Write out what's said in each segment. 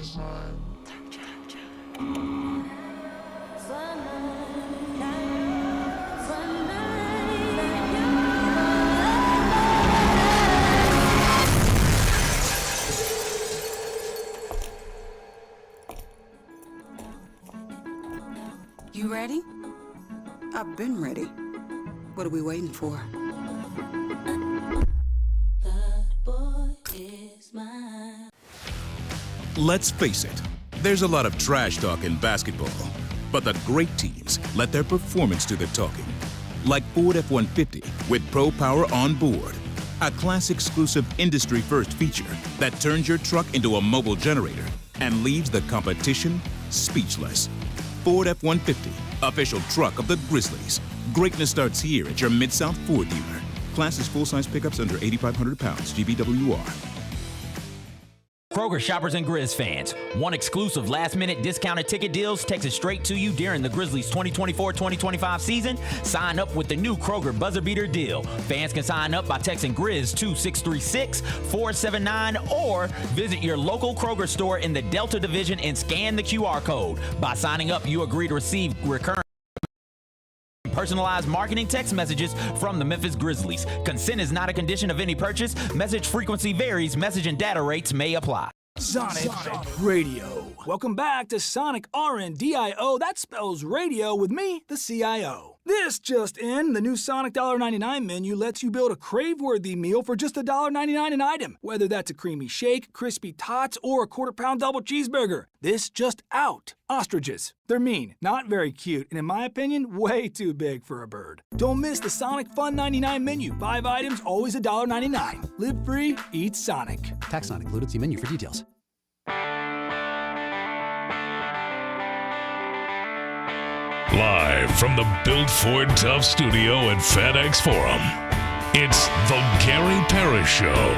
You ready? I've been ready. What are we waiting for? Let's face it, there's a lot of trash talk in basketball, but the great teams let their performance do the talking. Like Ford F-150 with Pro Power on board, a class-exclusive industry-first feature that turns your truck into a mobile generator and leaves the competition speechless. Ford F-150, official truck of the Grizzlies. Greatness starts here at your Mid-South Ford dealer. Class is full-size pickups under 8,500 pounds, GVWR. Kroger shoppers and Grizz fans, one exclusive last-minute discounted ticket deals takes it straight to you during the Grizzlies 2024-2025 season. Sign up with the new Kroger Buzzer Beater deal. Fans can sign up by texting Grizz to 636-479 or visit your local Kroger store in the Delta Division and scan the QR code. By signing up, you agree to receive recurring personalized marketing text messages from the Memphis Grizzlies. Consent is not a condition of any purchase. Message frequency varies. Message and data rates may apply. Sonic Radio. Welcome back to Sonic RNDIO. That spells radio with me, the CIO. This just in, the new Sonic $1.99 menu lets you build a crave-worthy meal for just $1.99 an item. Whether that's a creamy shake, crispy tots, or a quarter-pound double cheeseburger. This just out. Ostriches. They're mean, not very cute, and in my opinion, way too big for a bird. Don't miss the Sonic Fun 99 menu. 5 items, always $1.99. Live free, eat Sonic. Tax not included. See menu for details. Live from the Built Ford Tough studio at FedEx Forum, it's the Gary Parrish Show,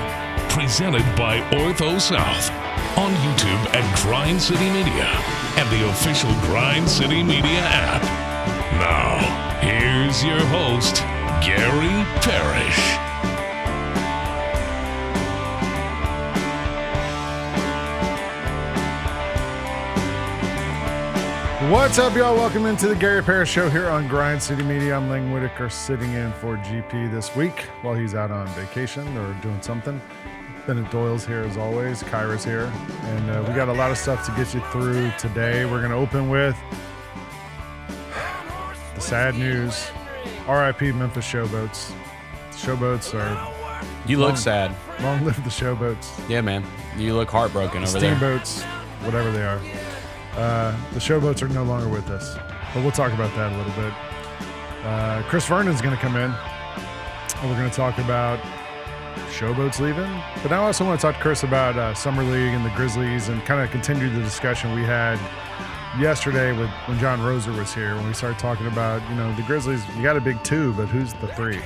presented by Ortho South, on YouTube at Grind City Media and the official Grind City Media app. Now, here's your host, Gary Parrish. What's up, y'all? Welcome into the Gary Parrish Show here on Grind City Media. I'm Ling Whitaker, sitting in for GP this week while he's out on vacation or doing something. Bennett Doyle's here as always. Kyra's here. And we got a lot of stuff to get you through today. We're going to open with the sad news. RIP Memphis Showboats. Showboats are... You look sad. Long live the Showboats. Yeah, man. You look heartbroken over there. Steamboats, whatever they are. The Showboats are no longer with us, but we'll talk about that a little bit. Chris Vernon's going to come in, and we're going to talk about Showboats leaving. But now I also want to talk to Chris about Summer League and the Grizzlies and kind of continue the discussion we had yesterday when John Roser was here, when we started talking about, the Grizzlies, you got a big two, but who's the three?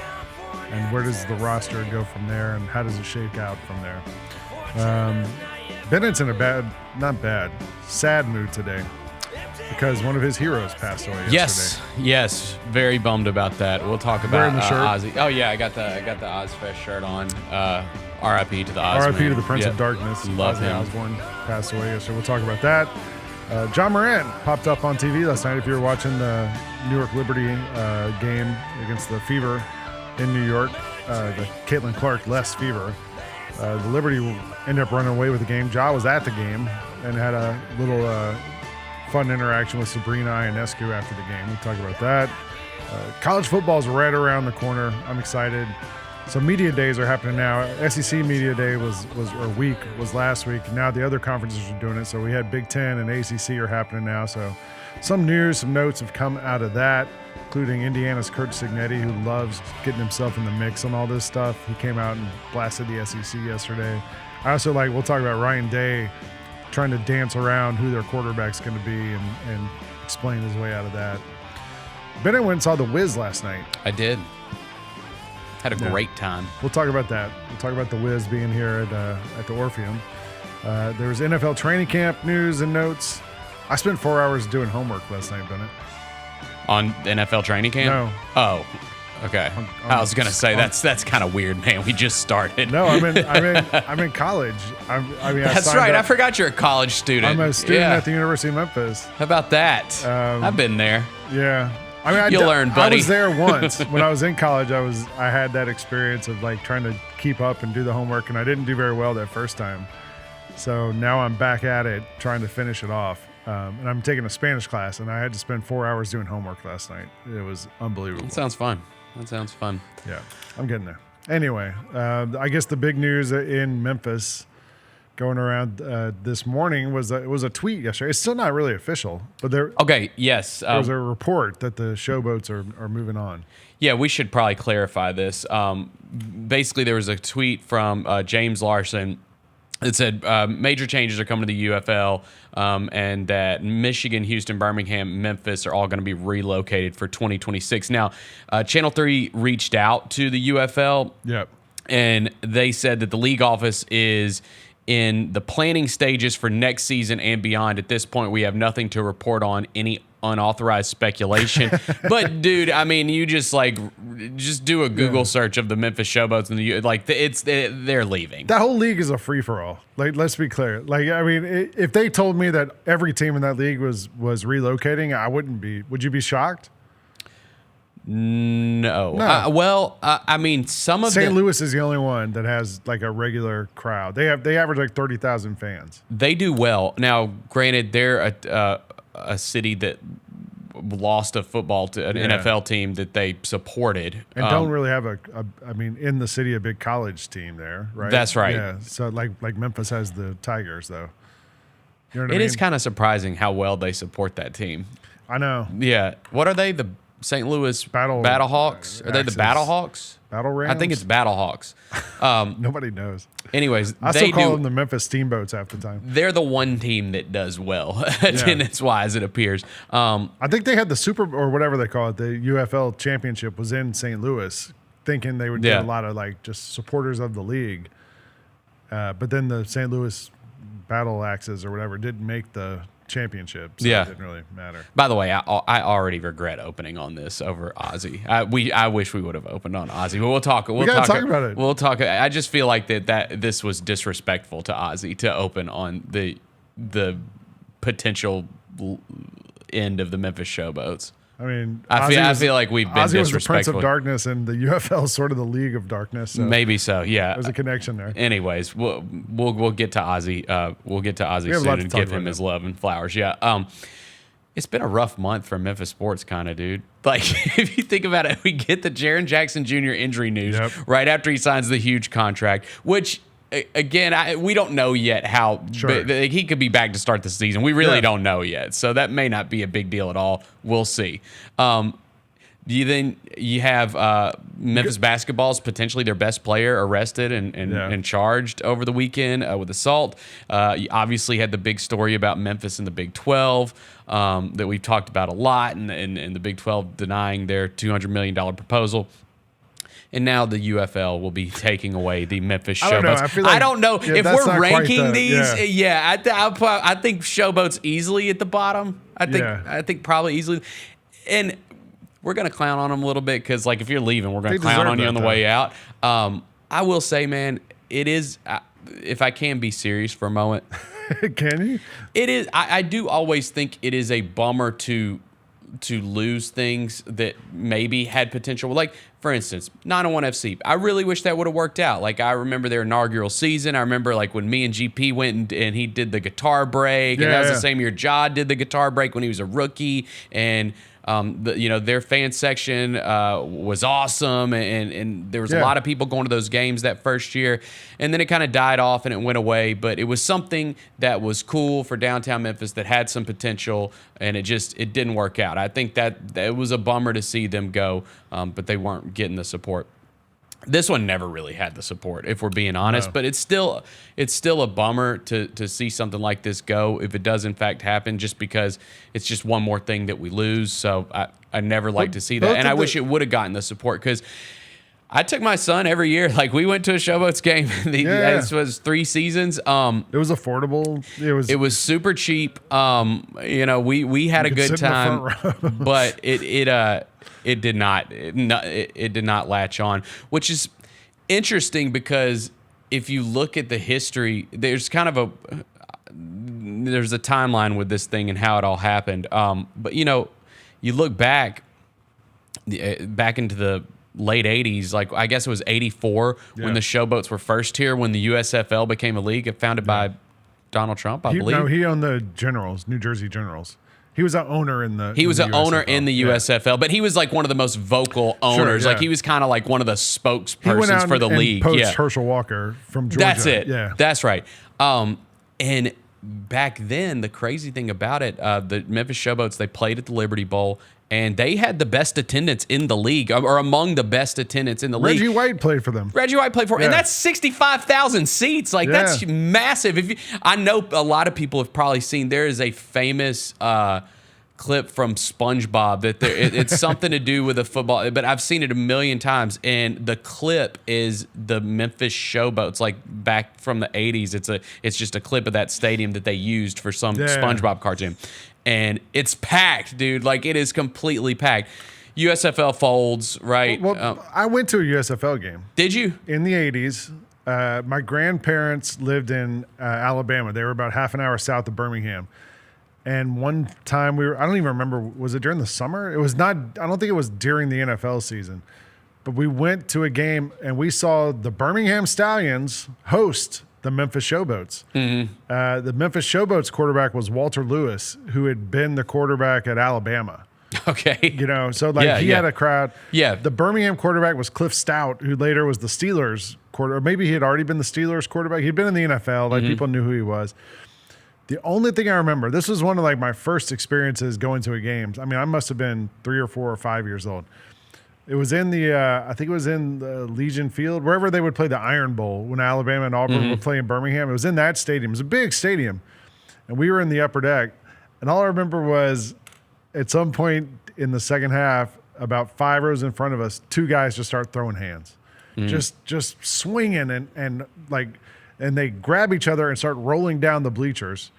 And where does the roster go from there, and how does it shake out from there? Bennett's in a sad mood today because one of his heroes passed away yesterday. Yes, very bummed about that. We'll talk about wearing the shirt. Ozzy. Oh yeah, I got the Ozfest shirt on. R.I.P. to the Ozzy. R.I.P. to the Prince of Darkness. Love him. Osbourne passed away yesterday. We'll talk about that. John Morant popped up on TV last night. If you were watching the New York Liberty game against the Fever in New York, the Caitlin Clark-less Fever. The Liberty ended up running away with the game. Ja was at the game and had a little fun interaction with Sabrina Ionescu after the game. We'll talk about that. College football is right around the corner. I'm excited. So media days are happening now. SEC media day was last week. Now the other conferences are doing it. So we had Big Ten and ACC are happening now. So some news, some notes have come out of that, including Indiana's Kurt Cignetti, who loves getting himself in the mix on all this stuff. He came out and blasted the SEC yesterday. I also we'll talk about Ryan Day trying to dance around who their quarterback's going to be and explain his way out of that. Bennett went and saw The Wiz last night. I did. Had a great time. We'll talk about that. We'll talk about The Wiz being here at the Orpheum. There was NFL training camp news and notes. I spent 4 hours doing homework last night, Bennett. On NFL training camp? No. Oh. Okay. I was gonna say that's kind of weird, man. We just started. No, I'm in college. That's right. I forgot you're a college student. I'm a student at the University of Memphis. How about that? I've been there. Yeah. You'll learn, buddy. I was there once when I was in college. I had that experience of like trying to keep up and do the homework, and I didn't do very well that first time. So now I'm back at it, trying to finish it off. And I'm taking a Spanish class, and I had to spend 4 hours doing homework last night. It was unbelievable. That sounds fun. Yeah, I'm getting there. Anyway, I guess the big news in Memphis going around this morning was that it was a tweet yesterday. It's still not really official, but there. Okay. Yes. There was a report that the Showboats are moving on. Yeah, we should probably clarify this. Basically, there was a tweet from James Larson. It said major changes are coming to the UFL, and that Michigan, Houston, Birmingham, Memphis are all going to be relocated for 2026. Now, Channel 3 reached out to the UFL, and they said that the league office is in the planning stages for next season and beyond. At this point, we have nothing to report on any unauthorized speculation. But dude, I mean, you just do a Google search of the Memphis Showboats and they're leaving. That whole league is a free for all. Like, let's be clear. Like, I mean, if they told me that every team in that league was relocating, I wouldn't be. Would you be shocked? No. I mean, some of St. Louis is the only one that has like a regular crowd. They average like 30,000 fans. They do well. Now, granted, they're a city that lost a football to an NFL team that they supported, and don't really have in the city a big college team there, right? That's right. Yeah. So like Memphis has the Tigers, though. You know what I mean? It is kind of surprising how well they support that team. I know. Yeah. What are they? The St. Louis Battlehawks? Are they the Battlehawks? Battle Rams? I think it's Battlehawks. Nobody knows. Anyways, I still call them the Memphis Steamboats half the time. They're the one team that does well, attendance-wise, it appears. I think they had the or whatever they call it, the UFL championship was in St. Louis, thinking they would get a lot of like just supporters of the league. But then the St. Louis Battle Axes or whatever didn't make the championship, so it didn't really matter. By the way, I already regret opening on this over Ozzy. I wish we would have opened on Ozzy, but we'll talk about it. We'll talk. I just feel like that this was disrespectful to Ozzy to open on the potential end of the Memphis Showboats. I mean, I feel like we've been Ozzy was disrespectful. the Prince of Darkness, and the UFL is sort of the League of Darkness. So maybe so. Yeah, there's a connection there. Anyways, we'll get to Ozzy. We'll get to Ozzy soon and give him his love and flowers. Yeah. It's been a rough month for Memphis sports, kind of, dude. Like, if you think about it, we get the Jaren Jackson Jr. injury news right after he signs the huge contract, which. Again, we don't know yet how he could be back to start the season. We really don't know yet, so that may not be a big deal at all. We'll see. You have Memphis basketball's potentially their best player arrested and charged over the weekend with assault. You obviously had the big story about Memphis and the Big 12 that we've talked about a lot, and the Big 12 denying their $200 million proposal. And now the UFL will be taking away the Memphis Showboats. I don't know if we're ranking these. I think Showboats easily at the bottom. I think probably easily. And we're going to clown on them a little bit because, like, if you're leaving, we're going to clown on you on the way out. I will say, man, it is, if I can be serious for a moment. Can you? It is. I do always think it is a bummer to lose things that maybe had potential. Like, for instance, 901 FC. I really wish that would have worked out. Like, I remember their inaugural season. I remember, like, when me and GP went and he did the guitar break. And that was the same year Ja did the guitar break when he was a rookie. And, their fan section was awesome. And there was a lot of people going to those games that first year. And then it kind of died off and it went away. But it was something that was cool for downtown Memphis that had some potential. And it didn't work out. I think that it was a bummer to see them go, but they weren't getting the support. This one never really had the support, if we're being honest. No. But it's still a bummer to see something like this go, if it does in fact happen, just because it's just one more thing that we lose. So I never like to see that, and I wish it would have gotten the support because I took my son every year. Like, we went to a Showboats game. This was 3 seasons. It was affordable. It was super cheap. We had a good time, but it did not. It did not latch on, which is interesting because if you look at the history, there's kind of there's a timeline with this thing and how it all happened. But you look back into the late 80s, like I guess it was 84 when the Showboats were first here, when the USFL became a league founded by Donald Trump, I believe. No, he owned the Generals, New Jersey Generals. He was an owner in the. He was an owner in the USFL, but he was like one of the most vocal owners. Sure, Like he was kind of like one of the spokespersons he went out for the and league. Poached Herschel Walker from Georgia. That's it. Yeah, that's right. And back then, the crazy thing about it, the Memphis Showboats, they played at the Liberty Bowl, and they had the best attendance in the league, or among the best attendance in the league. Reggie White played for them. And that's 65,000 seats. Like that's massive. I know a lot of people have probably seen. There is a famous clip from SpongeBob that it's something to do with a football, but I've seen it a million times. And the clip is the Memphis Showboats, like back from the 80s. It's just a clip of that stadium that they used for some SpongeBob cartoon. And it's packed, dude. Like it is completely packed. USFL folds, right? Well, I went to a USFL game. Did you? In the 80s. My grandparents lived in Alabama. They were about half an hour south of Birmingham. And one time I don't even remember, was it during the summer? It was not, I don't think it was during the NFL season. But we went to a game and we saw the Birmingham Stallions host the Memphis Showboats. Mm-hmm. The Memphis Showboats quarterback was Walter Lewis, who had been the quarterback at Alabama. Okay. So like he had a crowd. Yeah. The Birmingham quarterback was Cliff Stout, who later was the Steelers quarterback. Or maybe he had already been the Steelers quarterback. He'd been in the NFL. Like people knew who he was. The only thing I remember, this was one of like my first experiences going to a game. I mean, I must have been 3 or 4 or 5 years old. It was in I think it was in the Legion Field, wherever they would play the Iron Bowl when Alabama and Auburn would play in Birmingham. It was in that stadium. It was a big stadium. And we were in the upper deck. And all I remember was at some point in the second half, about 5 rows in front of us, 2 guys just start throwing hands. Just swinging and they grab each other and start rolling down the bleachers.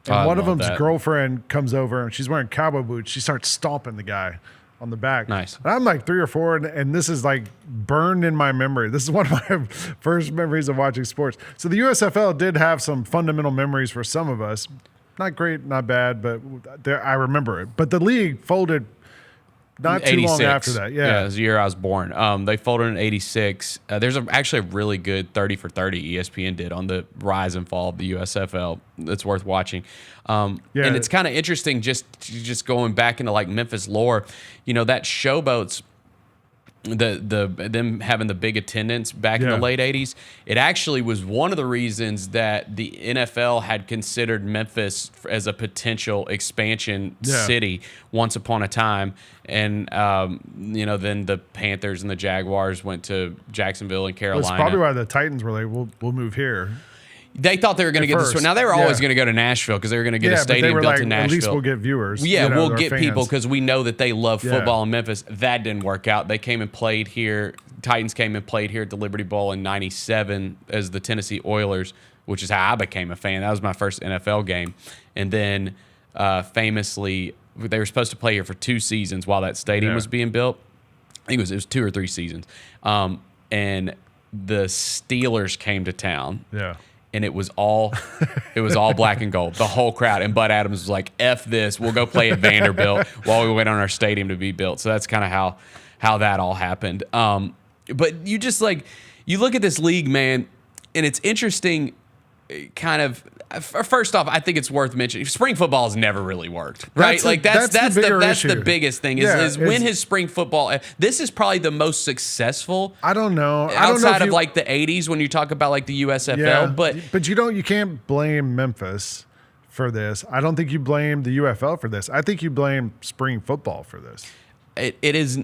And one of them's girlfriend comes over and she's wearing cowboy boots. She starts stomping the guy on the back. Nice. And I'm like 3 or 4, and this is like burned in my memory. This is one of my first memories of watching sports. So the USFL did have some fundamental memories for some of us. Not great, not bad, but I remember it. But the league folded not too long after that. Yeah, it was the year I was born. They folded in 86. There's actually a really good 30 for 30 ESPN did on the rise and fall of the USFL. That's worth watching. And it's kind of interesting just going back into like Memphis lore. That Showboats, them having the big attendance back in the late 80s, it actually was one of the reasons that the NFL had considered Memphis as a potential expansion city once upon a time. And then the Panthers and the Jaguars went to Jacksonville and Carolina. That's probably why the Titans were like, we'll move here. They thought they were going to get this. Now they were always going to go to Nashville because they were going to get a stadium built in Nashville. At least we'll get viewers. Yeah, we'll get people because we know that they love football in Memphis. That didn't work out. They came and played here. Titans came and played here at the Liberty Bowl in '97 as the Tennessee Oilers, which is how I became a fan. That was my first NFL game. And then famously, they were supposed to play here for 2 seasons while that stadium was being built. I think it was 2 or 3 seasons. And the Steelers came to town. Yeah. And it was all black and gold, the whole crowd. And Bud Adams was like, "F this, we'll go play at Vanderbilt," while we wait on our stadium to be built. So that's kind of how that all happened. But you just you look at this league, man, and it's interesting. Kind of, first off, I think it's worth mentioning. Spring football has never really worked, right? That's the biggest thing is when his spring football. This is probably the most successful. I don't know. Outside of like the '80s when you talk about like the USFL, but you can't blame Memphis for this. I don't think you blame the UFL for this. I think you blame spring football for this. It is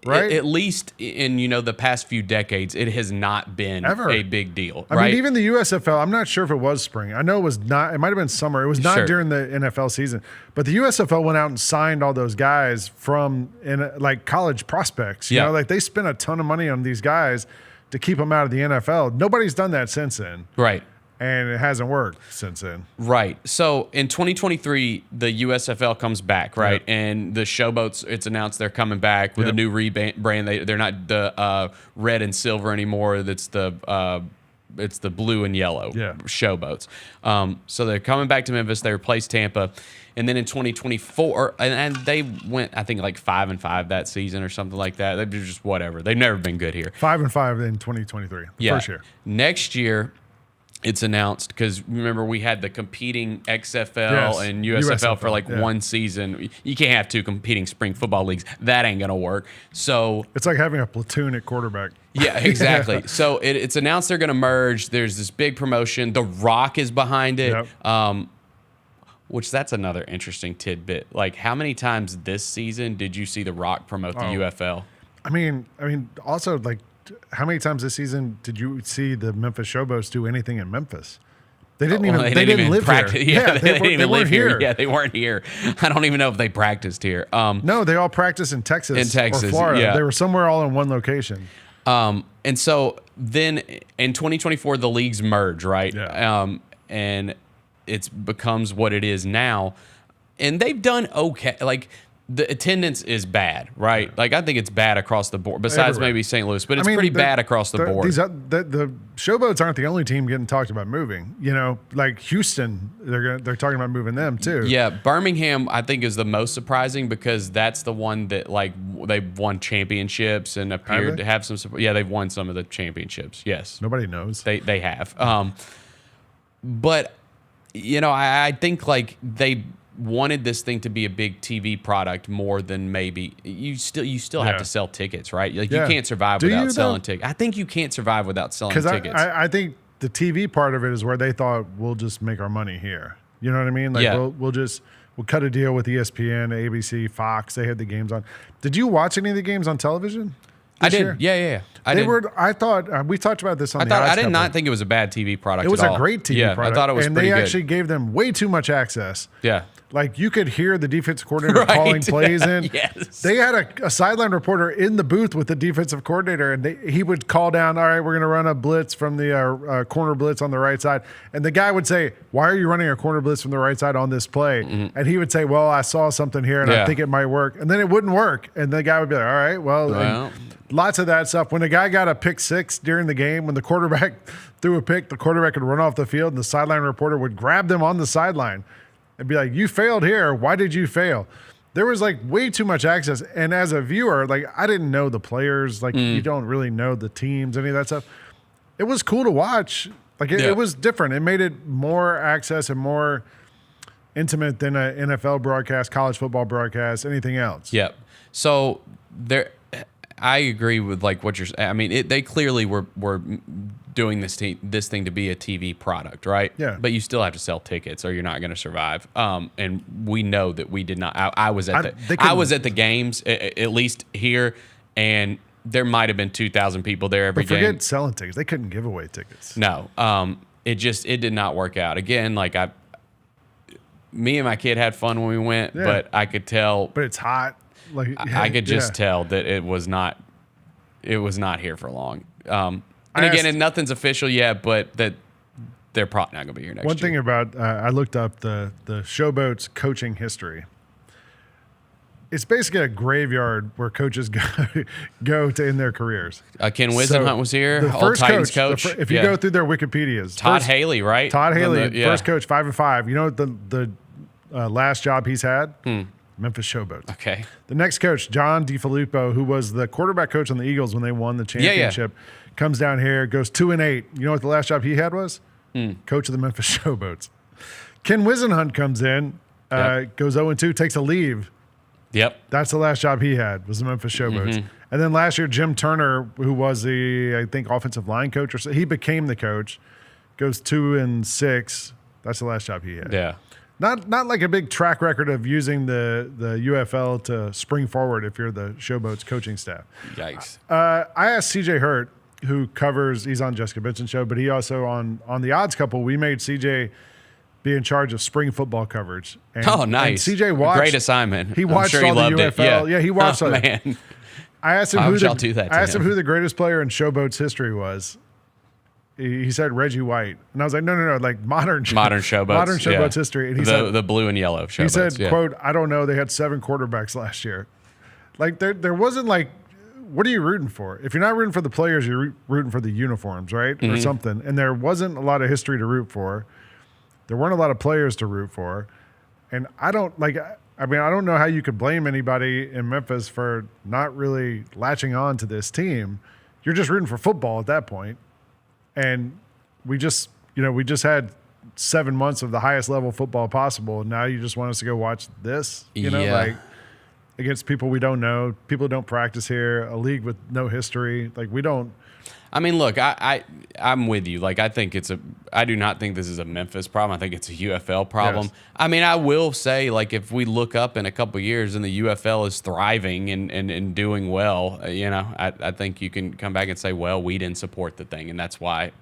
right. At least in the past few decades, it has not been ever a big deal. I mean, even the USFL. I'm not sure if it was spring. I know it was not. It might have been summer. It was not during the NFL season. But the USFL went out and signed all those guys from college prospects. You know, like they spent a ton of money on these guys to keep them out of the NFL. Nobody's done that since then. Right. and it hasn't worked since then. Right. So in 2023, the USFL comes back, right? Yep. And the Showboats, it's announced they're coming back with a new brand. They're not the red and silver anymore. It's the blue and yellow Showboats. So they're coming back to Memphis. They replaced Tampa. And then in 2024, and they went, I think, like 5-5 that season or something like that. They're just whatever. They've never been good here. 5-5 in 2023. First year. Next year, it's announced because remember we had the competing XFL and USFL for like one season. You can't have two competing spring football leagues. That ain't gonna work. So it's like having a platoon at quarterback. Yeah, exactly. So it's announced they're gonna merge. There's this big promotion. The Rock is behind it. Which that's another interesting tidbit. Like, how many times this season did you see The Rock promote the UFL? I mean, also, like, how many times this season did you see the Memphis Showboats do anything in Memphis? They didn't even. They didn't live practice here. Yeah, they didn't even live here. here. Yeah, they weren't here. I don't even know if they practiced here. No, they all practiced in Texas. Or Florida. Yeah. They were somewhere all in one location. And so then in 2024, the leagues merge, right? Yeah. And it becomes what it is now. And they've done okay. Like, the attendance is bad, right? Like, I think it's bad across the board, besides Everywhere. maybe St. Louis, but it's pretty bad across the board. The Showboats aren't the only team getting talked about moving. You know, like Houston, they're talking about moving them too. Yeah, Birmingham, I think, is the most surprising because that's the one that, like, they've won championships and appeared to have some support. Yeah, they've won some of the championships, yes. Nobody knows. They have. But, you know, I think, like, they wanted this thing to be a big TV product more than maybe you still have to sell tickets, right? Like, you can't survive without selling tickets. I think you can't survive without selling tickets. Because I think the TV part of it is where they thought we'll just make our money here. You know what I mean? Like, we'll cut a deal with ESPN, ABC, Fox. They had the games on. Did you watch any of the games on television? I did. Year? Yeah. I thought we talked about this on I did not think it was a bad TV product. It was at all. a great TV product. I thought it was pretty good. And they actually gave them way too much access. Yeah. Like, you could hear the defensive coordinator calling plays in. Yes. They had a sideline reporter in the booth with the defensive coordinator, and he would call down, all right, we're going to run a blitz from the corner blitz on the right side. And the guy would say, why are you running a corner blitz from the right side on this play? Mm-hmm. And he would say, well, I saw something here, and I think it might work. And then it wouldn't work. And the guy would be like, all right, well. Lots of that stuff. When a guy got a pick six during the game, when the quarterback threw a pick, the quarterback would run off the field, and the sideline reporter would grab them on the sideline and be like, you failed here. Why did you fail? There was, like, way too much access. And as a viewer, like, I didn't know the players. Like, you don't really know the teams, any of that stuff. It was cool to watch. Like, it was different. It made it more access and more intimate than an NFL broadcast, college football broadcast, anything else. Yep. So I agree with, like, what you're saying. I mean, they clearly were doing this thing to be a TV product, right? Yeah. But you still have to sell tickets, or you're not going to survive. And we know that we did not. I was at the games, at least here, and there might have been 2,000 people there every game. Forget selling tickets; they couldn't give away tickets. No. It did not work out. Again, like, me and my kid had fun when we went, but I could tell. But it's hot. Like, I could just tell that it was not here for long. And nothing's official yet, but that they're probably not going to be here next year. One thing about I looked up the Showboats coaching history. It's basically a graveyard where coaches go to end their careers. Ken Wisenhunt was here, the old first Titans coach. If you go through their Wikipedias, Todd Haley, right? Todd Haley, first coach, 5-5. You know what the last job he's had? Memphis Showboats. Okay. The next coach, John DiFilippo, who was the quarterback coach on the Eagles when they won the championship, comes down here, goes 2-8. You know what the last job he had was? Coach of the Memphis Showboats. Ken Wisenhunt comes in, goes 0-2, takes a leave. Yep. That's the last job he had, was the Memphis Showboats. Mm-hmm. And then last year, Jim Turner, who was the, I think, offensive line coach, or so, he became the coach, goes 2-6. That's the last job he had. Yeah. Not like a big track record of using the UFL to spring forward if you're the Showboats coaching staff. Yikes. I asked CJ Hurt, who he's on Jessica Benson's show, but he also on The Odds Couple, we made CJ be in charge of spring football coverage. And, nice. And CJ watched. Great assignment. He watched all the UFL. Yeah, he watched all man. I asked him who the greatest player in Showboats history was. he said Reggie White, and I was like, no, like modern Showboats history. And he said the blue and yellow Showboats. He said, "quote I don't know. They had 7 quarterbacks last year. Like there wasn't like, what are you rooting for? If you're not rooting for the players, you're rooting for the uniforms, right, or something. And there wasn't a lot of history to root for. There weren't a lot of players to root for, and I don't like. I mean, I don't know how you could blame anybody in Memphis for not really latching on to this team. You're just rooting for football at that point. And we just had 7 months of the highest level football possible. And now you just want us to go watch this, like against people we don't know, people who don't practice here, a league with no history. Like we don't. I mean, look, I'm with you. Like, I do not think this is a Memphis problem. I think it's a UFL problem. Yes. I mean, I will say, like, if we look up in a couple of years and the UFL is thriving and doing well, I think you can come back and say, well, we didn't support the thing, and that's why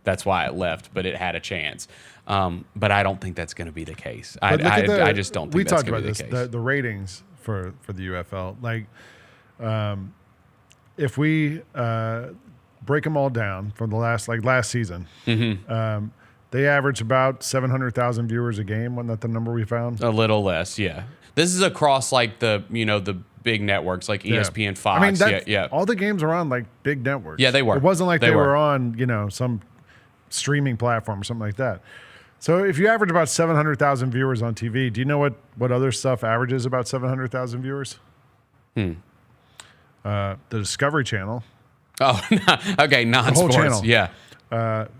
it left, but it had a chance. But I don't think that's going to be the case. I just don't think that's going to be the case. The ratings for the UFL, like, if we break them all down from the last season, they average about 700,000 viewers a game. Wasn't that the number we found? A little less, yeah. This is across like the big networks like ESPN, Fox. I mean, all the games were on like big networks. Yeah, they were. It wasn't like they were on some streaming platform or something like that. So if you average about 700,000 viewers on TV, do you know what other stuff averages about 700,000 viewers? The Discovery Channel. Oh, okay, non-sports. Channel. Yeah.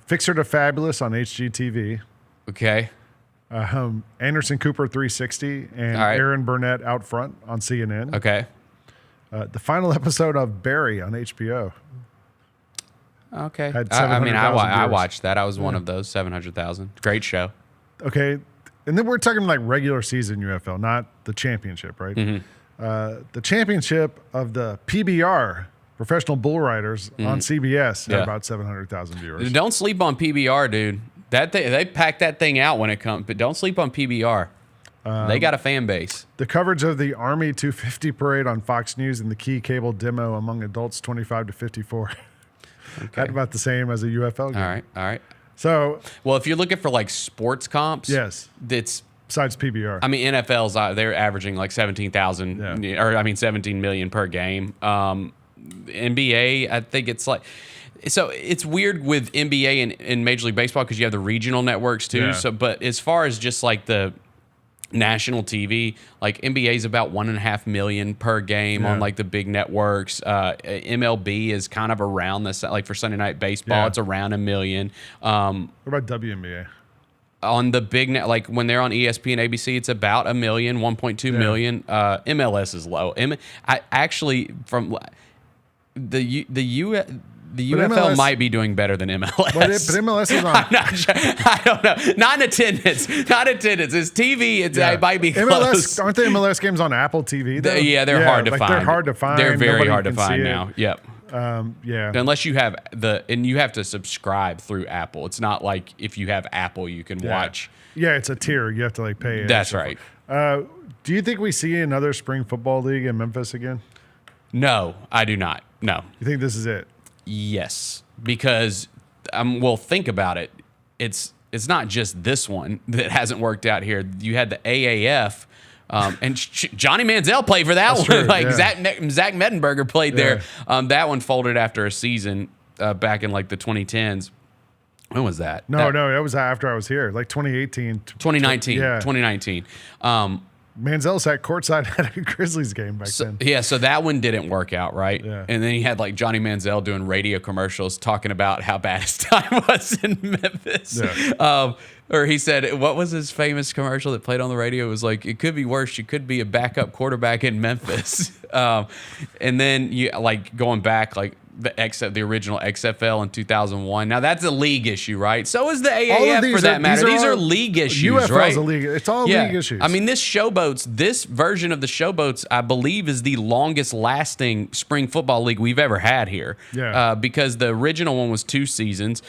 Fixer to Fabulous on HGTV. Okay. Anderson Cooper 360 and Aaron Burnett Out Front on CNN. Okay. The final episode of Barry on HBO. Okay. I watched that. I was one of those 700,000. Great show. Okay. And then we're talking like regular season UFL, not the championship, right? The championship of the PBR, Professional Bull Riders, on CBS had about 700,000 viewers. Don't sleep on PBR, dude. They pack that thing out when it comes, but don't sleep on PBR. They got a fan base. The coverage of the Army 250 parade on Fox News and the key cable demo among adults 25 to 54. That's about the same as a UFL game. All right. So, well, if you're looking for like sports comps, yes, it's besides PBR. I mean, NFL's they're averaging like 17 million per game. NBA, I think it's like. So it's weird with NBA and Major League Baseball because you have the regional networks too. Yeah. So, but as far as just like the national TV, like NBA is about 1.5 million per game on like the big networks. MLB is kind of around this, like for Sunday Night Baseball, it's around 1 million. What about WNBA? On the big net, like when they're on ESPN, ABC, it's about 1 million, 1.2 million. MLS is low. I actually from the UFL MLS might be doing better than MLS. But MLS is on. I'm not sure. I don't know. Not in attendance. It's TV. It might be close. Aren't the MLS games on Apple TV, though? They're hard to find. They're hard to find. They're very Nobody hard to can find see now. it. Yep. Unless you have and you have to subscribe through Apple. It's not like if you have Apple, you can watch. Yeah, it's a tier. You have to like pay. That's right. Do you think we see another spring football league in Memphis again? No, I do not. No. You think this is it? Yes, because well, think about it. It's not just this one that hasn't worked out here. You had the AAF, and Johnny Manziel played for that one. True, Zach Mettenberger played there. That one folded after a season back in like the 2010s. When was that? No, that was after I was here, like 2018. 2019. 2019. Manziel sat courtside at a Grizzlies game back then. Yeah, so that one didn't work out, right? Yeah. And then he had like Johnny Manziel doing radio commercials talking about how bad his time was in Memphis. Yeah. Or he said, what was his famous commercial that played on the radio? It was like, it could be worse. You could be a backup quarterback in Memphis. And then you like going back, like the original XFL in 2001. Now that's a league issue, right? So is the AAF for that matter. These are league issues, UFL's right? A league. It's all league issues. I mean, this version of the Showboats, I believe, is the longest lasting spring football league we've ever had here. Yeah. Because the original one was 2 seasons.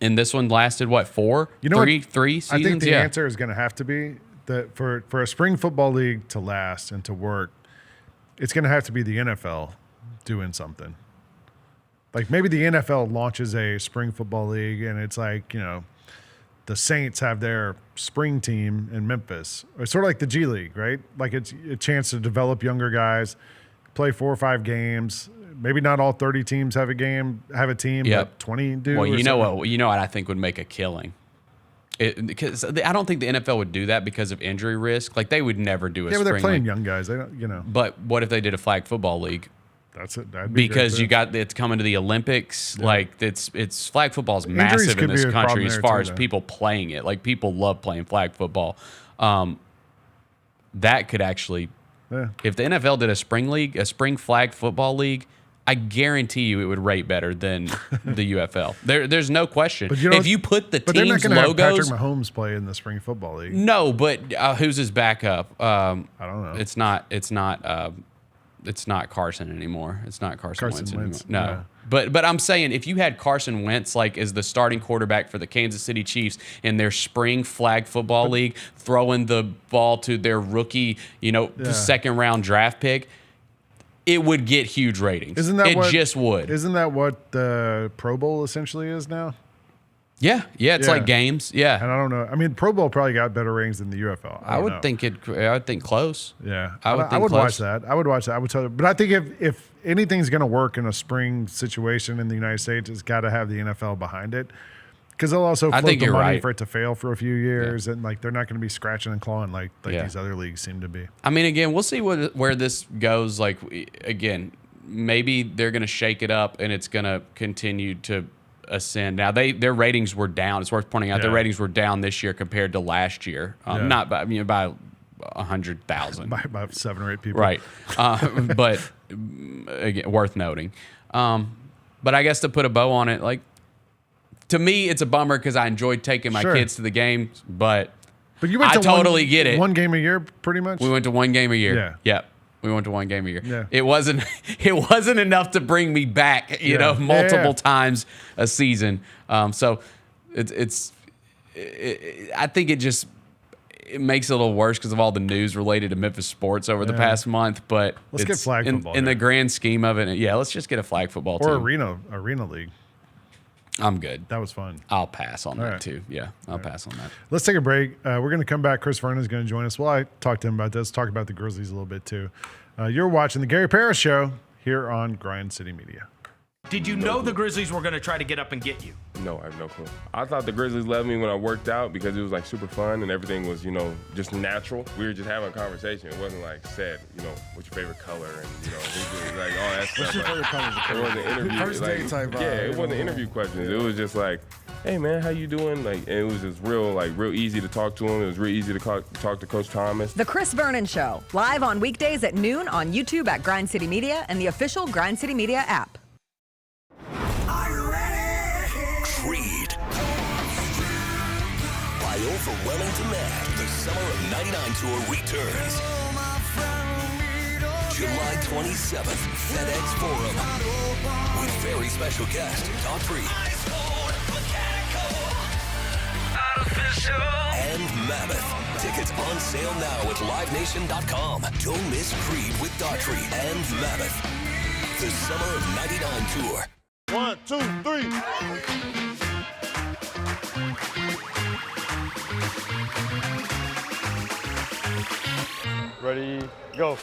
And this one lasted what, 4? You know, three seasons? I think the answer is going to have to be that for a spring football league to last and to work, it's going to have to be the NFL doing something. Like maybe the NFL launches a spring football league, and it's like, you know, the Saints have their spring team in Memphis. It's sort of like the G League, right? Like it's a chance to develop younger guys, play 4 or 5 games. Maybe not all 30 teams have a team, but 20 do. Well, you know what I think would make a killing. Because I don't think the NFL would do that because of injury risk. Like they would never do a spring. Yeah, but they're playing league. young guys. They don't, you know. But what if they did a flag football league? That's it. That'd be Because great, you got it's coming to the Olympics. Yeah. Like it's flag football is Injuries massive in could this be a country problem as there, far too, as people playing it. Like people love playing flag football. That could actually, if the NFL did a spring flag football league, I guarantee you it would rate better than the UFL. There's no question. But you know, if you put the but they're not team's gonna have logos, Patrick Mahomes play in the spring football league. no, but who's his backup? I don't know. It's not Carson anymore. It's not Carson Wentz anymore. No. yeah. But I'm saying if you had Carson Wentz like as the starting quarterback for the Kansas City Chiefs in their spring flag football league, throwing the ball to their rookie, second round draft pick, it would get huge ratings. Just would. Isn't that what the Pro Bowl essentially is now? Yeah, it's like games. Yeah. And I don't know. I mean, Pro Bowl probably got better ratings than the UFL. I would think close. Yeah. I would watch that. I would watch that. I would tell you. But I think if anything's going to work in a spring situation in the United States, it's got to have the NFL behind it. Because they'll also float the money for it to fail for a few years, and like they're not going to be scratching and clawing like these other leagues seem to be. I mean, again, we'll see where this goes. Like, again, maybe they're going to shake it up, and it's going to continue to ascend. Now, their ratings were down. It's worth pointing out their ratings were down this year compared to last year. Not by 100,000, by about 7 or 8 people, right? But again, worth noting. But I guess to put a bow on it, like. To me, it's a bummer because I enjoyed taking my kids to the games, but you went to totally get it. One game a year, pretty much. We went to one game a year. Yeah. Yep. We went to one game a year. Yeah. It wasn't enough to bring me back, multiple times a season. So I think it makes it a little worse because of all the news related to Memphis sports over the past month. But let's get flag football in the grand scheme of it. Let's just get a flag football or team. arena league. I'm good. That was fun. I'll pass on that too. Yeah, I'll pass on that. Let's take a break. We're going to come back. Chris Vernon is going to join us. Well, I talked to him about this. Talk about the Grizzlies a little bit too. You're watching the Gary Parrish Show here on Grind City Media. Did you know the Grizzlies were going to try to get up and get you? No, I have no clue. I thought the Grizzlies loved me when I worked out because it was like super fun and everything was, just natural. We were just having a conversation. It wasn't like said, what's your favorite color and, like all that stuff. What's your favorite color? It wasn't interview. First date type vibe. Yeah, it wasn't interview questions. It was just like, hey man, how you doing? Like, and it was just real easy to talk to him. It was real easy to talk to Coach Thomas. The Chris Vernon Show, live on weekdays at noon on YouTube at Grind City Media and the official Grind City Media app. Creed. By overwhelming demand, the Summer of '99 tour returns. July 27th, FedEx Forum. With very special guest, Daughtry. And Mammoth. Tickets on sale now at LiveNation.com. Don't miss Creed with Daughtry and Mammoth. The Summer of '99 tour. 1, 2, 3. Ready, go.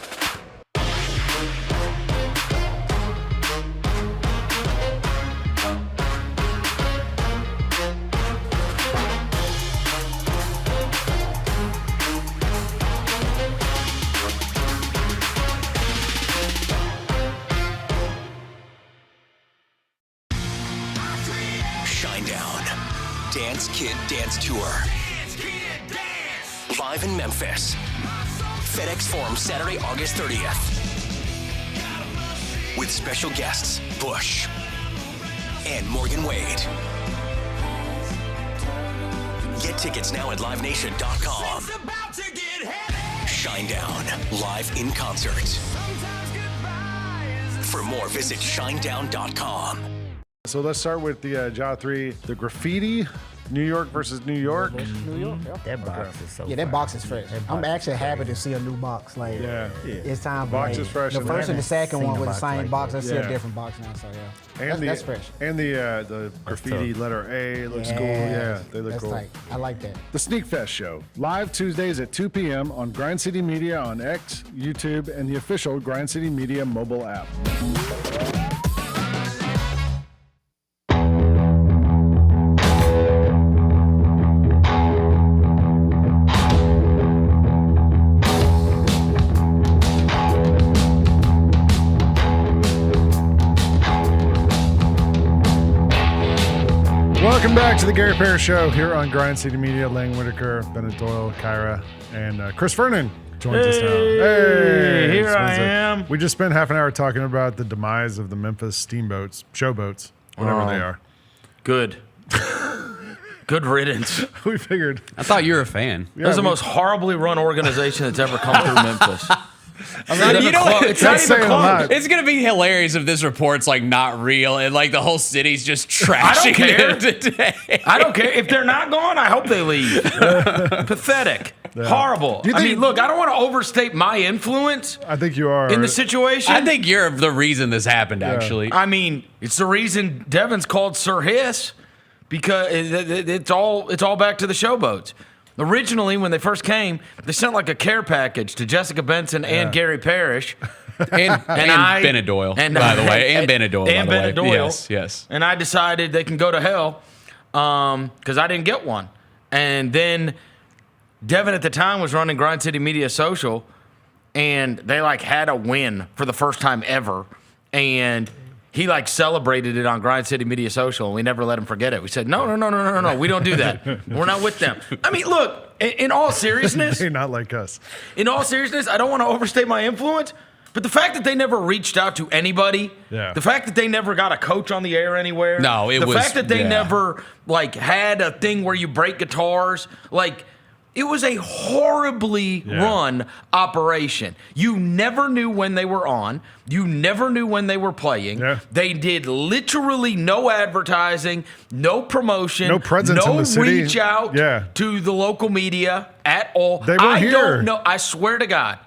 Shinedown. Dance Kid Dance Tour. Live in Memphis. FedEx Forum, Saturday, August 30th. With special guests, Bush and Morgan Wade. Get tickets now at LiveNation.com. Shinedown, live in concert. For more, visit Shinedown.com. So let's start with the Daughtry, the graffiti New York versus New York. New York. That box is so. Yeah, that box is fresh. I'm actually happy to see a new box. Like, it's time. Box is fresh. The first and the second one with the same box. I see a Yeah. different box now. So yeah, And that's fresh. And the graffiti letter A looks cool. Yeah, they look That's cool. tight. I like that. The Sneak Fest Show, live Tuesdays at 2 p.m. on Grind City Media on X, YouTube, and the official Grind City Media mobile app. Welcome back to the Gary Parrish Show here on Grind City Media. Lang Whitaker, Bennett Doyle, Kyra, and Chris Vernon joins us now. Hey, here it's I Wednesday. am. We just spent half an hour talking about the demise of the Memphis Steamboats, Showboats, whatever they are. Good. Good riddance. We figured. I thought you were a fan. That's the most horribly run organization that's ever come through Memphis. You know what? It's not even close. It's gonna be hilarious if this report's like not real and like the whole city's just trashing care. it today. I don't care. If they're not gone, I hope they leave. Pathetic. Yeah. Horrible. Do you I think- mean, look, I don't want to overstate my influence I think you are. in the situation. I think you're the reason this happened, actually. I mean, it's the reason Devin's called Sir Hiss, because it's all back to the Showboats. Originally, when they first came, they sent like a care package to Jessica Benson and Gary Parrish. and Bennett Doyle, by the way. And Bennett Doyle, And by the Bennett way. Doyle. Yes. And I decided they can go to hell because I didn't get one. And then Devin at the time was running Grind City Media Social, and they like had a win for the first time ever. And he like celebrated it on Grind City Media Social, and we never let him forget it. We said, no, we don't do that. We're not with them. I mean, look, in all seriousness, They're not like us. in all seriousness, I don't want to overstate my influence, but the fact that they never reached out to anybody, the fact that they never got a coach on the air anywhere, the fact that they never like had a thing where you break guitars, like it was a horribly run operation. You never knew when they were on. You never knew when they were playing. They did literally no advertising, no promotion, No presence no in the city. reach out to the local media at all. They were I here. don't know. I swear to God.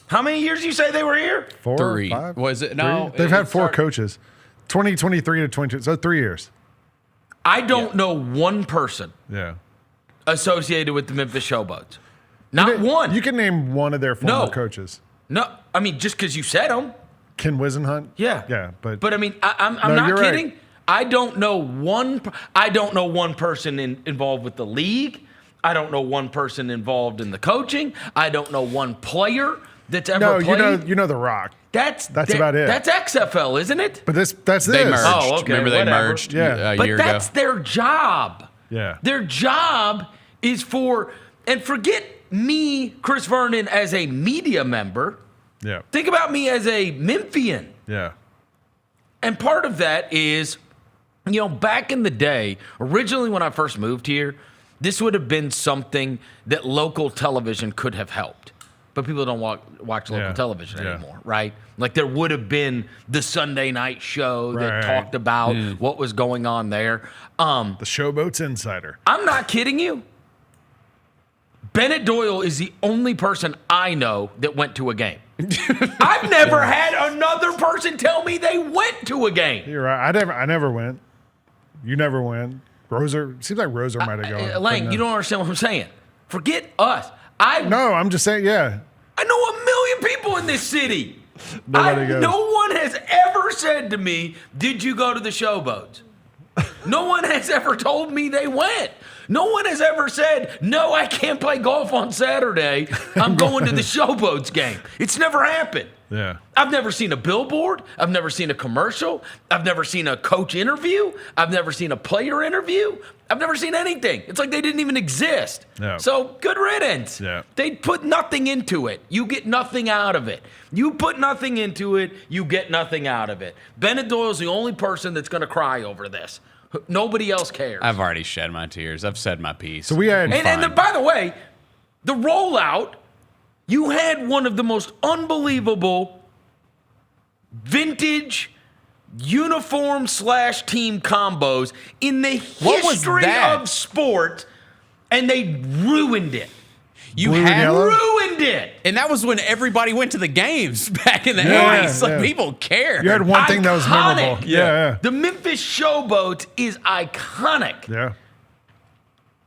How many years do you say they were here? 4 3. 5? Was it? Three? No. They've had 4 coaches. 2023 to 22. So 3 years. I don't know one person Yeah. associated with the Memphis Showboats. Not one. You can name one of their former coaches. No, I mean, just because you said them. Ken Wisenhunt? Yeah. Yeah, but I mean, I'm No, not you're right. kidding. I don't know one person involved with the league. I don't know one person involved in the coaching. I don't know one player that's ever played. you know The Rock. That's about it. That's XFL, isn't it? But that's this. They merged. Oh, okay, Remember they whatever. merged Yeah. a But year ago? that's their job. Yeah. Their job is and forget me, Chris Vernon, as a media member. Yeah. Think about me as a Memphian. Yeah. And part of that is, back in the day, originally when I first moved here, this would have been something that local television could have helped. But people don't watch local television anymore, right? Like there would have been the Sunday night show that talked about what was going on there. The Showboats Insider. I'm not kidding you. Bennett Doyle is the only person I know that went to a game. I've never had another person tell me they went to a game. You're right. I never went. You never went. Roser, seems like Roser might have gone. Lang, you don't understand what I'm saying. Forget us. No, I'm just saying, yeah. I know 1 million people in this city. Nobody goes. No one has ever said to me, "Did you go to the Showboats?" No one has ever told me they went. No one has ever said, "No, I can't play golf on Saturday. I'm going to the Showboats game." It's never happened. Yeah. I've never seen a billboard. I've never seen a commercial. I've never seen a coach interview. I've never seen a player interview. I've never seen anything. It's like they didn't even exist. No. So good riddance. Yeah. They put nothing into it. You get nothing out of it. You put nothing into it, you get nothing out of it. Bennett Doyle's the only person that's going to cry over this. Nobody else cares. I've already shed my tears. I've said my piece. So we had And by the way, the rollout, you had one of the most unbelievable vintage uniform/team combos in the history of sport, and they ruined it. You had ruined it. And that was when everybody went to the games back in the 80s. Like, people cared. You had one thing that was memorable. Yeah. The Memphis Showboats is iconic. Yeah.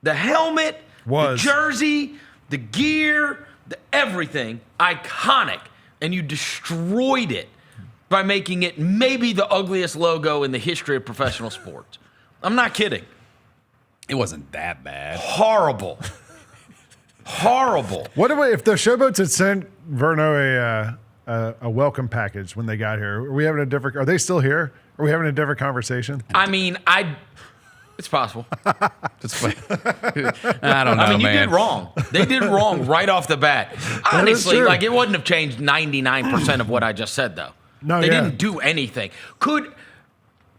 The helmet, the jersey, the gear, everything, iconic. And you destroyed it by making it maybe the ugliest logo in the history of professional sports. I'm not kidding. It wasn't that bad. Horrible. Horrible. What if the Showboats had sent Verno a welcome package when they got here? Are we having a different? Are they still here? Are we having a different conversation? I mean, it's possible. I don't know. I mean, you man. did wrong. They did wrong right off the bat. Honestly, like it wouldn't have changed 99% of what I just said, though. No, they didn't do anything.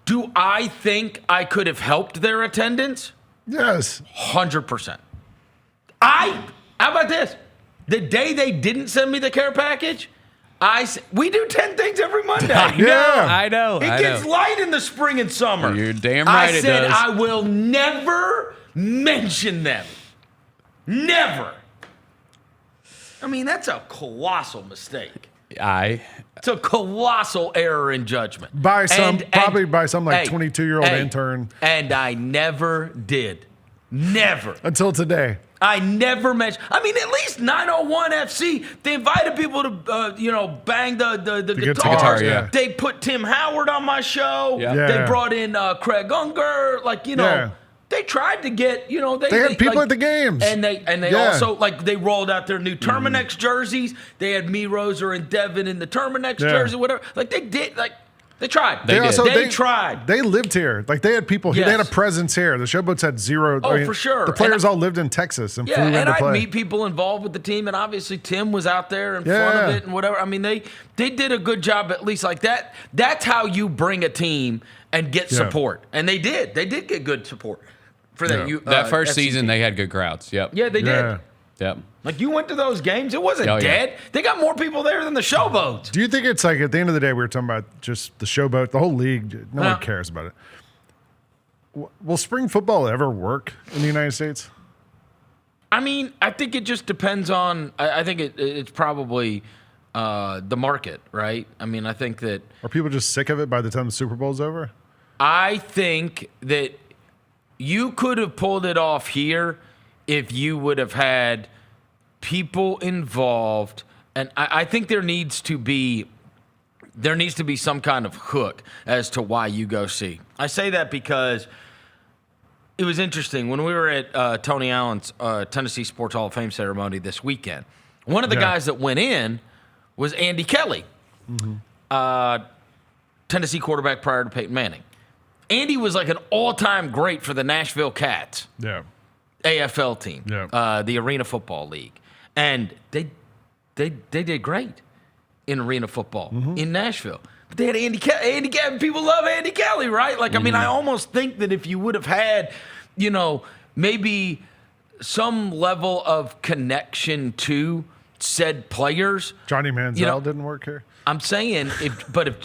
Do I think I could have helped their attendance? Yes, 100%. How about this? The day they didn't send me the care package, we do 10 things every Monday. I know. It gets light in the spring and summer. You're damn right it said does. I will never mention them. Never. I mean, that's a colossal mistake. It's a colossal error in judgment. Probably by some 22-year-old intern. And I never did. Never. Until today. I never mentioned. I mean, at least 901 FC, they invited people to, bang the guitars. Yeah. They put Tim Howard on my show. Yeah. They brought in Craig Unger. They tried to get, they had people at the games. And they also, they rolled out their new Terminex jerseys. They had me, Roser, and Devin in the Terminex jersey, whatever. They did, they tried. They tried. They lived here. They had people here. They had a presence here. The Showboats had zero. For sure. The players all lived in Texas and flew in to and I'd play. meet people involved with the team, and obviously Tim was out there in front of it and whatever. I mean, they did a good job, at least like that. That's how you bring a team and get support. And they did. They did get good support for that. That first season, they had good crowds. Yep. Yeah, they did. Yep. You went to those games. It wasn't dead. Yeah. They got more people there than the Showboats. Do you think it's at the end of the day, we were talking about just the Showboat, the whole league. No one cares about it. Will spring football ever work in the United States? I mean, I think it just depends on. I think it's probably the market, right? I mean, I think that. Are people just sick of it by the time the Super Bowl's over? I think that you could have pulled it off here if you would have had people involved, and I think there needs to be some kind of hook as to why you go see. I say that because it was interesting when we were at Tony Allen's Tennessee Sports Hall of Fame ceremony this weekend. One of the guys that went in was Andy Kelly, Tennessee quarterback prior to Peyton Manning. Andy was like an all-time great for the Nashville Cats. Yeah. AFL team, the Arena Football League. And they did great in Arena Football in Nashville. But they had Andy Kelly. People love Andy Kelly, right? I mean, I almost think that if you would have had, maybe some level of connection to said players. Johnny Manziel didn't work here. I'm saying,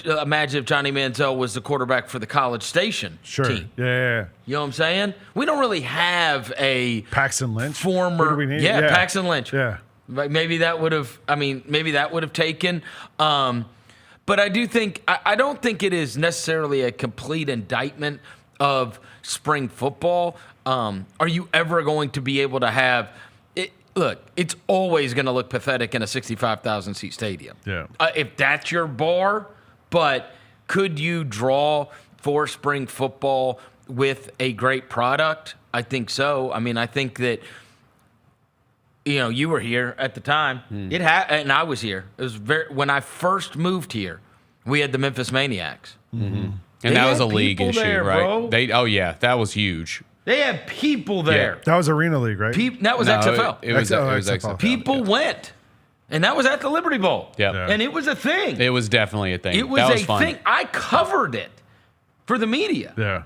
imagine if Johnny Manziel was the quarterback for the College Station team. Yeah. You know what I'm saying? We don't really have a Paxton Lynch former. Who do we need? Paxton Lynch. Yeah. Maybe that would have. Maybe that would have taken. But I do think I don't think it is necessarily a complete indictment of spring football. Are you ever going to be able to have? Look, it's always going to look pathetic in a 65,000 seat stadium. Yeah. If that's your bar, but could you draw for spring football with a great product? I think so. I mean, I think that you were here at the time. And I was here. It was when I first moved here. We had the Memphis Maniacs, and that was a league issue, there, right? Bro. That was huge. They had people there. That was Arena League, right? That was XFL. It was XFL. People went. And that was at the Liberty Bowl. Yep. Yeah. And it was a thing. It was definitely a thing. It was fun. Thing. I covered it for the media. Yeah.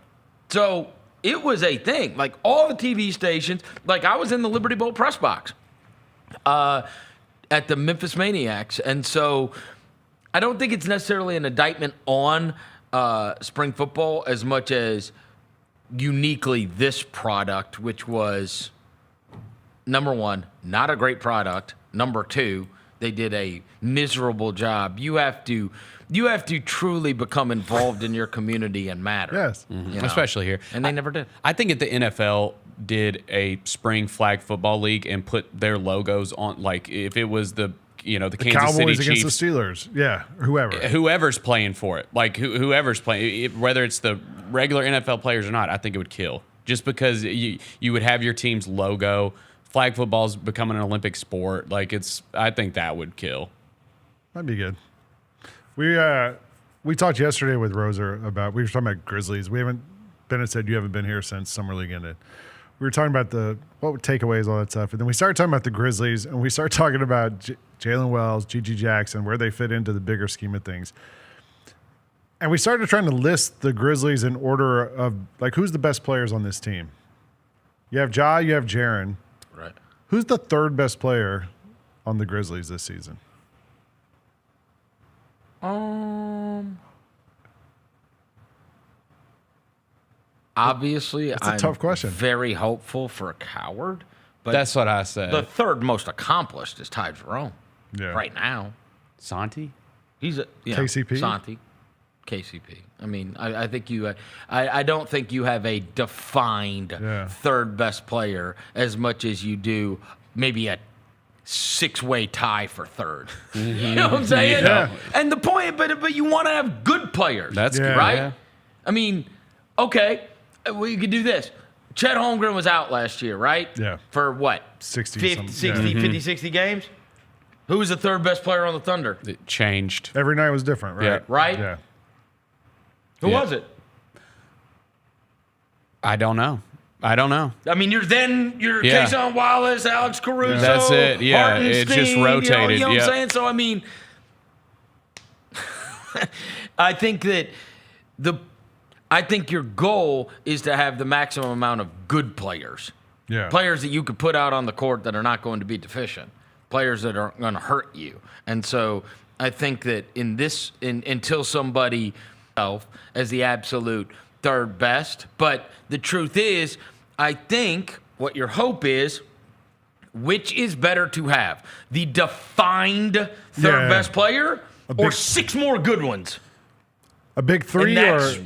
So it was a thing. All the TV stations, I was in the Liberty Bowl press box at the Memphis Maniacs. And so I don't think it's necessarily an indictment on spring football as much as uniquely this product, which was, number one, not a great product. Number two, they did a miserable job. You have to truly become involved in your community and matter. Yes. You know? Especially here. And they never did. I think if the NFL did a spring flag football league and put their logos on, like if it was the Kansas Cowboys City against Chiefs, the Steelers. Yeah, whoever's playing for it, like whoever's playing, whether it's the regular NFL players or not, I think it would kill. Just because you would have your team's logo. Flag football's becoming an Olympic sport. I think that would kill. That'd be good. We talked yesterday with Roser about, we were talking about Grizzlies. Bennett said you haven't been here since Summer League ended. We were talking about what takeaways, all that stuff. And then we started talking about the Grizzlies, and we started talking about Jalen Wells, G.G. Jackson, where they fit into the bigger scheme of things. And we started trying to list the Grizzlies in order of, who's the best players on this team? You have Ja, you have Jaren. Right. Who's the third best player on the Grizzlies this season? Obviously, it's a tough question. Very hopeful for Coward. But that's what I said. The third most accomplished is Ty Jerome. Yeah. Right now. Santi? He's KCP? Santi. KCP. I mean, I think I don't think you have a defined third best player as much as you do maybe a 6-way tie for third. You know what I'm saying? Yeah. And the point, but you want to have good players. That's good, right? Yeah. I mean, okay, we could do this. Chet Holmgren was out last year, right? Yeah. For what? 50, 60 games? Who was the third best player on the Thunder? It changed. Every night was different, right? Yeah. Right? Yeah. Who was it? I don't know. I mean, you're Kason Wallace, Alex Caruso. That's it. Yeah, Hartenstein, it just rotated. You know what I'm saying? So, I mean, I think that I think your goal is to have the maximum amount of good players. Yeah. Players that you could put out on the court that are not going to be deficient. Players that are going to hurt you. And so I think that until somebody as the absolute third best, but the truth is, I think what your hope is, which is better to have, the defined third best player or 6 more good ones? A big 3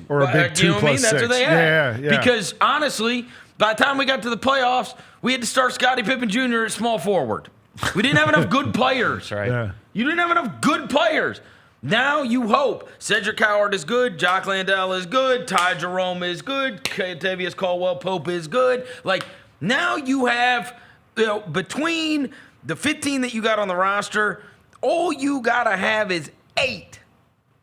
or a big 2 you know what I mean? plus That's 6? what they had. Yeah. Because honestly, by the time we got to the playoffs, we had to start Scottie Pippen Jr. at small forward. We didn't have enough good players. Right. Yeah. You didn't have enough good players. Now you hope Cedric Howard is good, Jock Landale is good, Ty Jerome is good, Kentavious Caldwell-Pope is good. Now you have, between the 15 that you got on the roster, all you got to have is 8.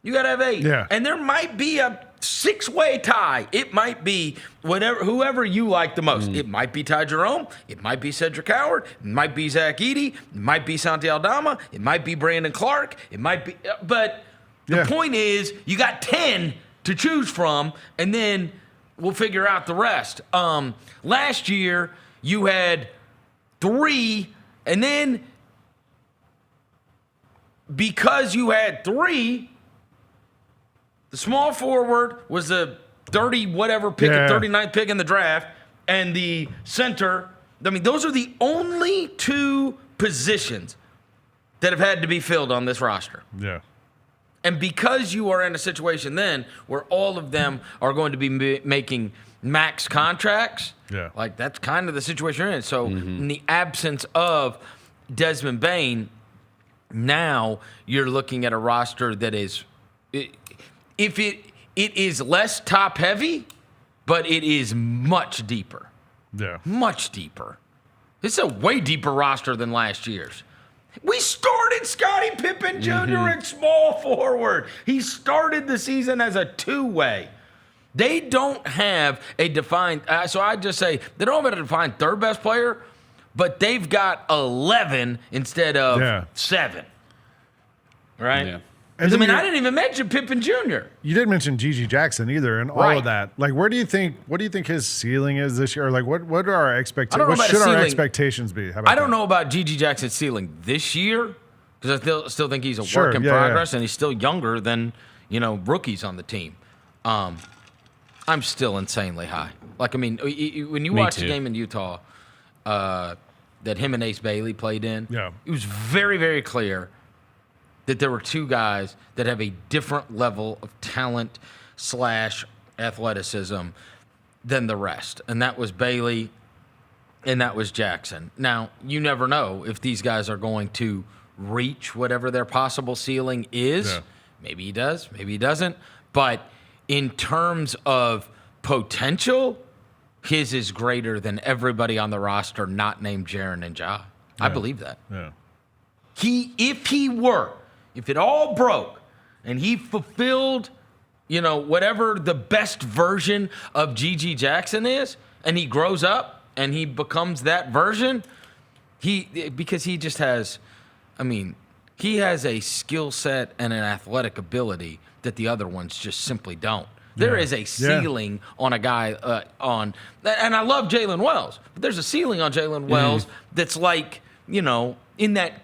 You got to have 8. Yeah. And there might be a 6-way tie. It might be whoever you like the most. It might be Ty Jerome. It might be Cedric Howard. It might be Zach Edey. It might be Santi Aldama. It might be Brandon Clark. It might be. But the point is, you got 10 to choose from, and then we'll figure out the rest. Last year, you had 3, and then because you had 3, the small forward was the 30-whatever pick, 39th pick in the draft, and the center. I mean, those are the only 2 positions that have had to be filled on this roster. Yeah. And because you are in a situation then where all of them are going to be making max contracts, that's kind of the situation you're in. So in the absence of Desmond Bane, now you're looking at a roster that is if it is less top heavy, but it is much deeper. Yeah. Much deeper. It's a way deeper roster than last year's. We started Scottie Pippen Jr. at small forward. He started the season as a 2-way. They don't have a defined, so I just say, they don't have a defined third best player, but they've got 11 instead of 7. Right? Yeah. I didn't even mention Pippen Jr. You didn't mention G.G. Jackson either, and all of that. What do you think his ceiling is this year? What are our expectations? What should our expectations be? I don't know about G.G. Jackson's ceiling this year, because I still think he's a work in progress, and he's still younger than rookies on the team. I'm still insanely high. Like, I mean, when you watch the game in Utah that him and Ace Bailey played in, it was very, very clear that there were two guys that have a different level of talent / athleticism than the rest. And that was Bailey and that was Jackson. Now, you never know if these guys are going to reach whatever their possible ceiling is. Yeah. Maybe he does, maybe he doesn't. But in terms of potential, his is greater than everybody on the roster not named Jaren and Ja. I believe that. Yeah. If it all broke and he fulfilled, whatever the best version of G.G. Jackson is, and he grows up and he becomes that version, because he just has, he has a skill set and an athletic ability that the other ones just simply don't. There is a ceiling on a guy and I love Jalen Wells, but there's a ceiling on Jalen Wells that's like, in that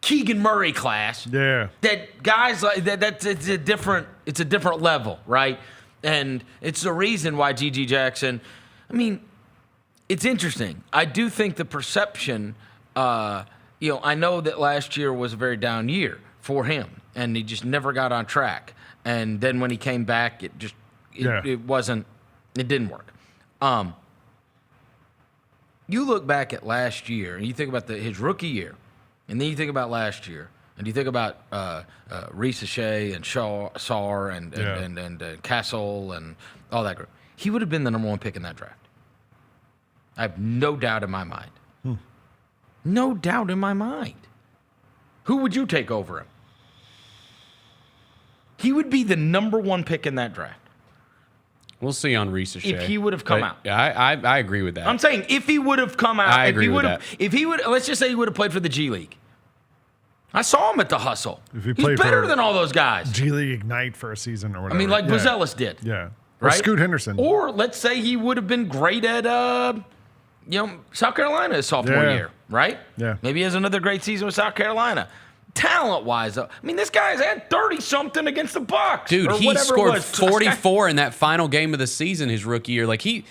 Keegan Murray class. Yeah. That guys like that it's a different level, right? And it's the reason why G.G. Jackson, it's interesting. I do think the perception, I know that last year was a very down year for him, and he just never got on track. And then when he came back, it didn't work. You look back at last year, and you think about his rookie year, and then you think about last year, and you think about Reese Shea and Sar and Castle and all that group. He would have been the number one pick in that draft. I have no doubt in my mind. No doubt in my mind. Who would you take over him? He would be the number one pick in that draft. We'll see on Reese Shea. If he would have come out. I agree with that. I'm saying if he would have come out. I agree with that. If he would, let's just say he would have played for the G League. I saw him at the hustle. He's better than all those guys. G League Ignite for a season or whatever. Like Bozelis did. Yeah. Or right? Scoot Henderson. Or let's say he would have been great at, South Carolina his sophomore year, right? Yeah. Maybe he has another great season with South Carolina. Talent-wise, though, this guy's had 30-something against the Bucks. Dude, he scored 44 in that final game of the season his rookie year. Like, he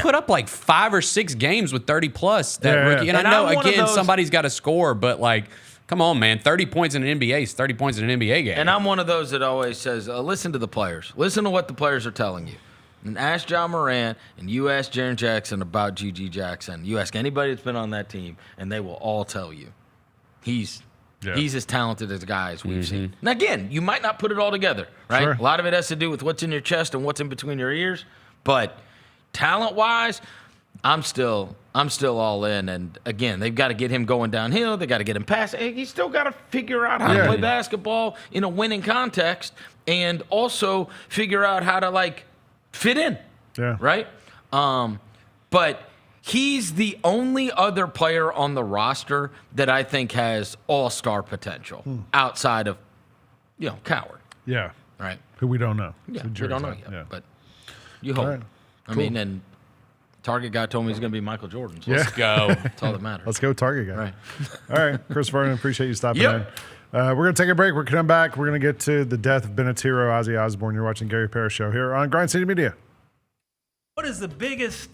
put up like 5 or 6 games with 30-plus that rookie. And I know, again, somebody's got to score, but, like, come on, man. 30 points in an NBA is 30 points in an NBA game. And I'm one of those that always says, listen to the players. Listen to what the players are telling you. And ask John Morant, and you ask Jaren Jackson about G.G. Jackson. You ask anybody that's been on that team, and they will all tell you he's as talented as guys we've seen. Now, again, you might not put it all together, right? Sure. A lot of it has to do with what's in your chest and what's in between your ears. But talent-wise, I'm still all in. And, again, they've got to get him going downhill. They got to get him past. He's still got to figure out how to play basketball in a winning context and also figure out how to, fit in, right? But he's the only other player on the roster that I think has all-star potential outside of, Coward. Yeah. Right. Who we don't know. Yeah, we don't know yet, but you hope. Right. Cool. And Target guy told me he's going to be Michael Jordan. So let's go. That's all that matters. Let's go, Target guy. Right. All right, Chris Vernon, appreciate you stopping in. We're going to take a break. We're going to come back. We're going to get to the death of Bennett's hero, Ozzy Osbourne. You're watching Gary Parrish Show here on Grind City Media. What is the biggest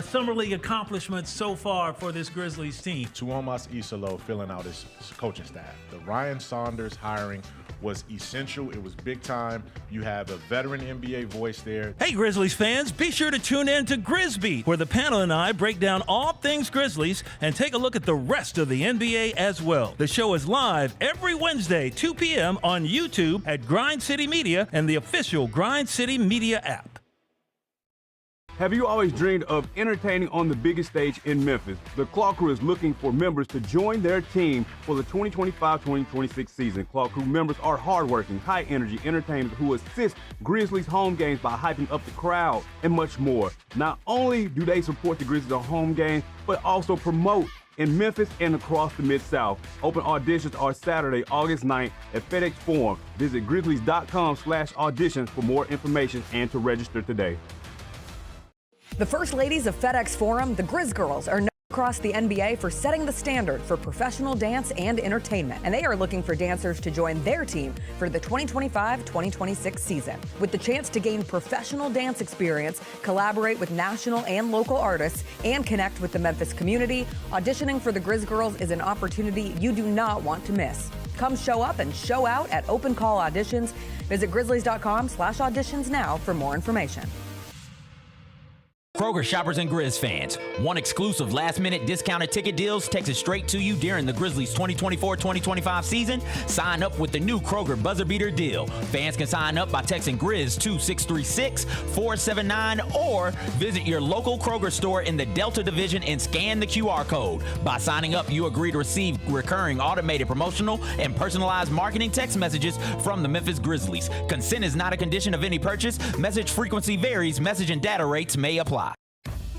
Summer League accomplishment so far for this Grizzlies team? Tuomas Isolo filling out his coaching staff. The Ryan Saunders hiring was essential. It was big time. You have a veteran NBA voice there. Hey, Grizzlies fans, be sure to tune in to Grizzbeat, where the panel and I break down all things Grizzlies and take a look at the rest of the NBA as well. The show is live every Wednesday, 2 p.m. on YouTube at Grind City Media and the official Grind City Media app. Have you always dreamed of entertaining on the biggest stage in Memphis? The Claw Crew is looking for members to join their team for the 2025-2026 season. Claw Crew members are hardworking, high-energy entertainers who assist Grizzlies home games by hyping up the crowd and much more. Not only do they support the Grizzlies at home games, but also promote in Memphis and across the Mid-South. Open auditions are Saturday, August 9th at FedEx Forum. Visit grizzlies.com/auditions for more information and to register today. The First Ladies of FedEx Forum, the Grizz Girls, are no across the NBA for setting the standard for professional dance and entertainment, and they are looking for dancers to join their team for the 2025-2026 season. With the chance to gain professional dance experience, collaborate with national and local artists, and connect with the Memphis community, auditioning for the Grizz Girls is an opportunity you do not want to miss. Come show up and show out at Open Call Auditions. Visit grizzlies.com/auditions now for more information. Kroger shoppers and Grizz fans, one exclusive last-minute discounted ticket deals texted straight to you during the Grizzlies 2024-2025 season. Sign up with the new Kroger Buzzer Beater deal. Fans can sign up by texting Grizz to 636-479 or visit your local Kroger store in the Delta Division and scan the QR code. By signing up, you agree to receive recurring automated promotional and personalized marketing text messages from the Memphis Grizzlies. Consent is not a condition of any purchase. Message frequency varies. Message and data rates may apply.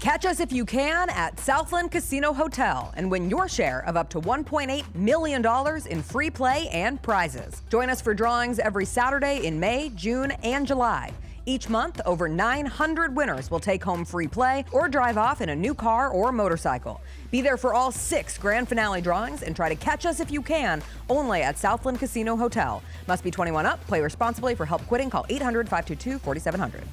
Catch us if you can at Southland Casino Hotel and win your share of up to $1.8 million in free play and prizes. Join us for drawings every Saturday in May, June, and July. Each month, over 900 winners will take home free play or drive off in a new car or motorcycle. Be there for all 6 grand finale drawings and try to catch us if you can, only at Southland Casino Hotel. Must be 21 up. Play responsibly. For help quitting, call 800-522-4700.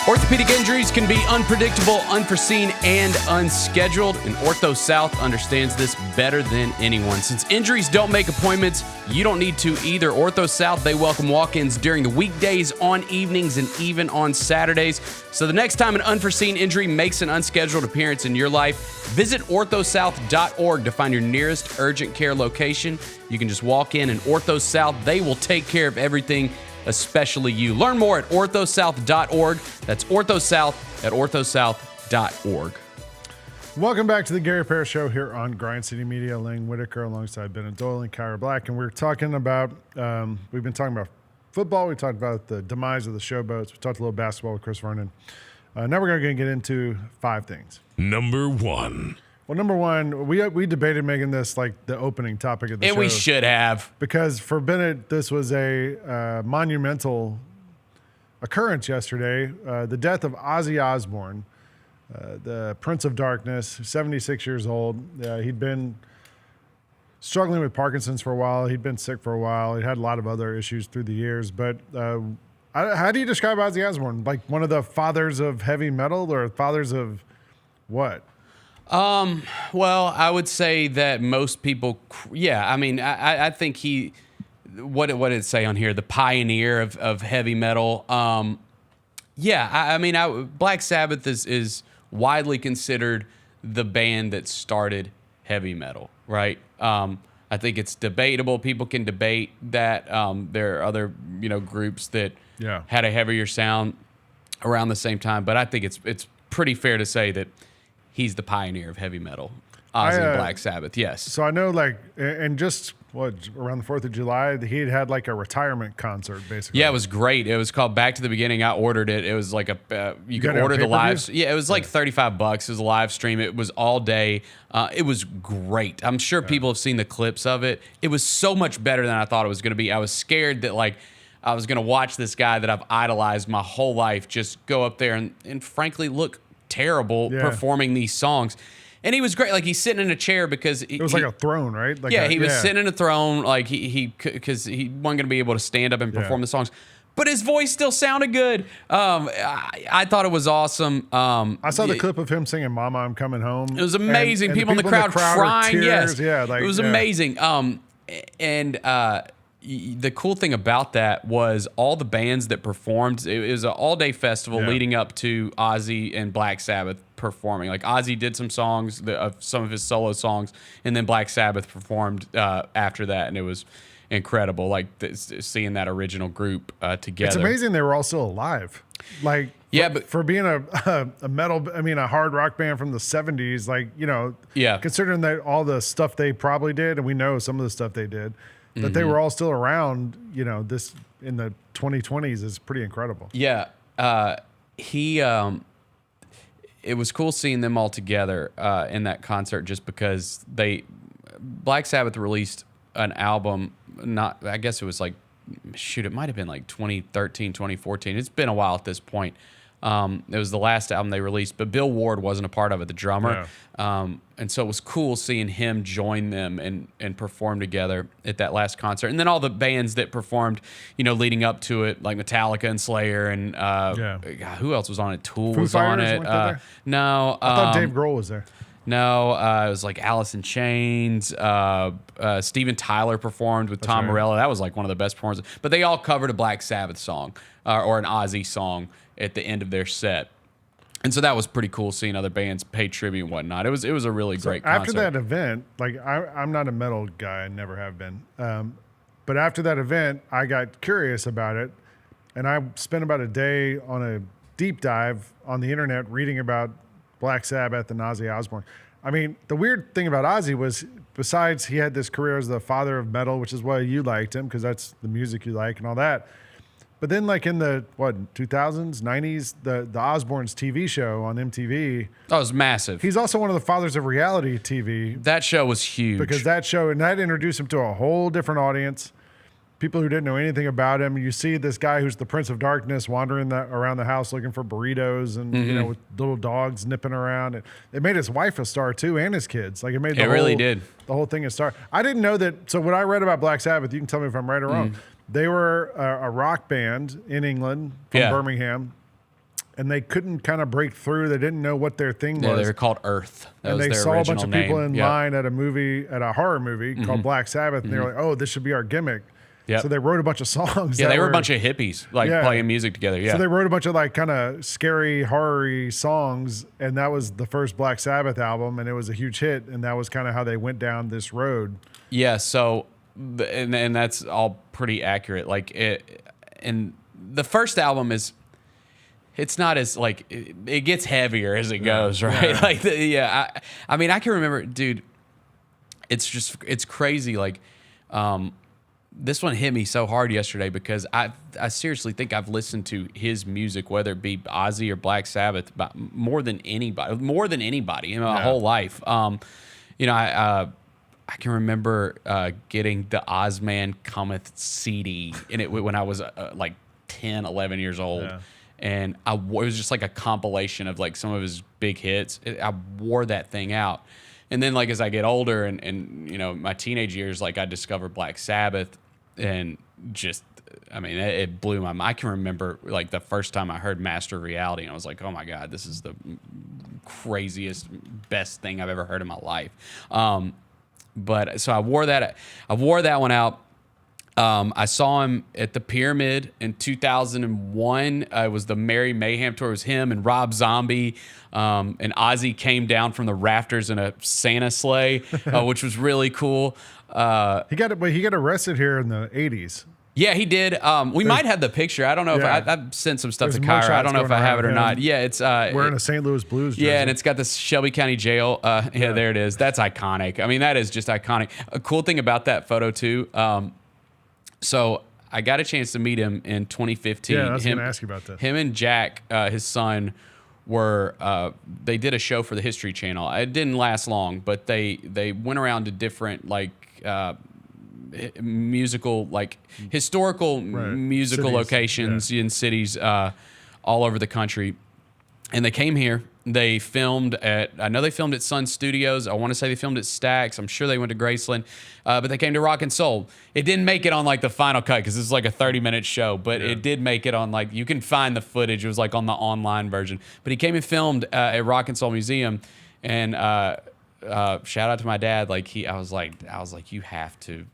Orthopedic injuries can be unpredictable, unforeseen, and unscheduled, and Ortho South understands this better than anyone. Since injuries don't make appointments, you don't need to either. Ortho South, they welcome walk-ins during the weekdays, on evenings, and even on Saturdays. So the next time an unforeseen injury makes an unscheduled appearance in your life, visit orthosouth.org to find your nearest urgent care location. You can just walk in, and Ortho South, they will take care of everything, especially you. Learn more at orthosouth.org. That's orthosouth at orthosouth.org. Welcome back to the Gary Parrish Show here on Grind City Media. Lang Whitaker alongside Bennett Doyle and Kyra Black. And we're talking about, we've been talking about football. We talked about the demise of the Showboats. We talked a little basketball with Chris Vernon. Now we're going to get into 5 things. Number 1. Well, number 1, we debated making this like the opening topic of the show. And we should have. Because for Bennett, this was a monumental occurrence yesterday. The death of Ozzy Osbourne, the Prince of Darkness, 76 years old. He'd been struggling with Parkinson's for a while. He'd been sick for a while. He had a lot of other issues through the years. But how do you describe Ozzy Osbourne? Like one of the fathers of heavy metal, or fathers of what? Well, I would say that most people, I mean, I think he, what did it say on here? The pioneer of heavy metal. I mean, Black Sabbath is widely considered the band that started heavy metal, right? I think it's debatable. People can debate that. There are other, groups that had a heavier sound around the same time, but I think it's pretty fair to say that he's the pioneer of heavy metal. Ozzy and Black Sabbath, yes. So I know, and just around the 4th of July, he had like a retirement concert, basically. Yeah, it was great. It was called Back to the Beginning. I ordered it. It was like you could order the live. Yeah, it was like $35. It was a live stream. It was all day. It was great. I'm sure people have seen the clips of it. It was so much better than I thought it was going to be. I was scared that I was going to watch this guy that I've idolized my whole life just go up there and frankly look terrible performing these songs. And he was great. Like, he's sitting in a chair because it was like a throne, right? Like he was sitting in a throne. Like because he wasn't going to be able to stand up and perform the songs, but his voice still sounded good. I thought it was awesome. I saw the clip of him singing "Mama, I'm Coming Home." It was amazing. And people in the crowd crying. Tears. Yes, it was amazing. The cool thing about that was all the bands that performed. It was an all-day festival leading up to Ozzy and Black Sabbath performing. Like, Ozzy did some songs, some of his solo songs, and then Black Sabbath performed after that, and it was incredible. Like, seeing that original group together. It's amazing they were all still alive. Like, but for being a metal, a hard rock band from the 70s, considering that all the stuff they probably did, and we know some of the stuff they did, that they were all still around, this in the 2020s is pretty incredible. Yeah. it was cool seeing them all together in that concert, just because Black Sabbath released an album, I guess it was like, it might have been like 2013, 2014. It's been a while at this point. It was the last album they released, but Bill Ward wasn't a part of it, the drummer. And so it was cool seeing him join them and perform together at that last concert. And then all the bands that performed, leading up to it, like Metallica and Slayer and God, who else was on it? Tool Foo was Fighters on it. weren't there? No. I thought Dave Grohl was there. No, it was like Alice in Chains. Steven Tyler performed with Tom Morello. That was like one of the best performances. But they all covered a Black Sabbath song or an Ozzy song at the end of their set. And so that was pretty cool seeing other bands pay tribute and whatnot. It was a really great concert. After that event, like I'm not a metal guy, I never have been. But after that event, I got curious about it, and I spent about a day on a deep dive on the internet reading about Black Sabbath and Ozzy Osbourne. I mean, the weird thing about Ozzy was, besides he had this career as the father of metal, which is why you liked him, because that's the music you like and all that. But then, like in the 2000s, 90s, the Osbournes TV show on MTV. That was massive. He's also one of the fathers of reality TV. That show was huge. Because that show, and that introduced him to a whole different audience. People who didn't know anything about him. You see this guy who's the Prince of Darkness wandering around the house looking for burritos and with little dogs nipping around. It made his wife a star too, and his kids. Like it made really did the whole thing a star. I didn't know that. So when I read about Black Sabbath, you can tell me if I'm right or wrong. They were a rock band in England from Birmingham, and they couldn't kind of break through. They didn't know what their thing was. Yeah, they were called Earth. That was they their saw a original bunch of people name. in line at a horror movie called Black Sabbath, and they were like, "Oh, this should be our gimmick." Yep. So they wrote a bunch of songs. Yeah, they were a bunch of hippies, playing music together. Yeah. So they wrote a bunch of like kind of scary, horror-y songs, and that was the first Black Sabbath album, and it was a huge hit, and that was kind of how they went down this road. Yeah. So, and that's all pretty accurate. Like and the first album it's not as like it gets heavier as it goes, right? Yeah. Like I mean, I can remember, dude. It's crazy. Like, this one hit me so hard yesterday because I seriously think I've listened to his music, whether it be Ozzy or Black Sabbath, more than anybody in my whole life. I can remember getting the Ozman Cometh CD when I was like 10, 11 years old. Yeah. And it was just like a compilation of like some of his big hits. I wore that thing out. And then like as I get older and my teenage years, like I discovered Black Sabbath and just, I mean, it blew my mind. I can remember like the first time I heard Master Reality and I was like, oh my God, this is the craziest, best thing I've ever heard in my life. But so I wore that one out. I saw him at the Pyramid in 2001. It was the Merry Mayhem tour. It was him and Rob Zombie. And Ozzy came down from the rafters in a Santa sleigh, which was really cool. He got arrested here in the 80s. Yeah, he did. We might have the picture. I don't know if I've sent some stuff to Kyra. I don't know if I have it or not. Yeah, it's wearing a St. Louis Blues jersey. Yeah, and it's got the Shelby County Jail. Yeah, there it is. That's iconic. I mean, that is just iconic. A cool thing about that photo too. So I got a chance to meet him in 2015. Yeah, I was going to ask you about that. Him and Jack, his son, they did a show for the History Channel. It didn't last long, but they went around to different like musical, like historical musical cities, locations in cities all over the country. And they came here. I know they filmed at Sun Studios. I want to say they filmed at Stax. I'm sure they went to Graceland. But they came to Rock and Soul. It didn't make it on like the final cut because this is like a 30-minute show. But it did make it on like, you can find the footage. It was like on the online version. But he came and filmed at Rock and Soul Museum. And shout out to my dad. Like I was like, you have to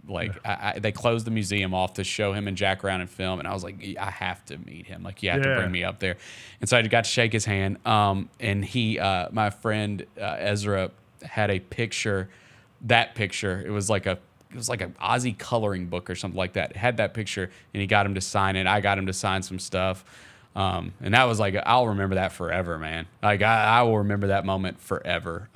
they closed the museum off to show him and Jack around and film. And I was like, I have to meet him. Like you have to bring me up there. And so I got to shake his hand. And my friend Ezra had a picture. That picture, it was like an Ozzy coloring book or something like that. It had that picture, and he got him to sign it. I got him to sign some stuff. And that was like, I'll remember that forever, man. Like I will remember that moment forever.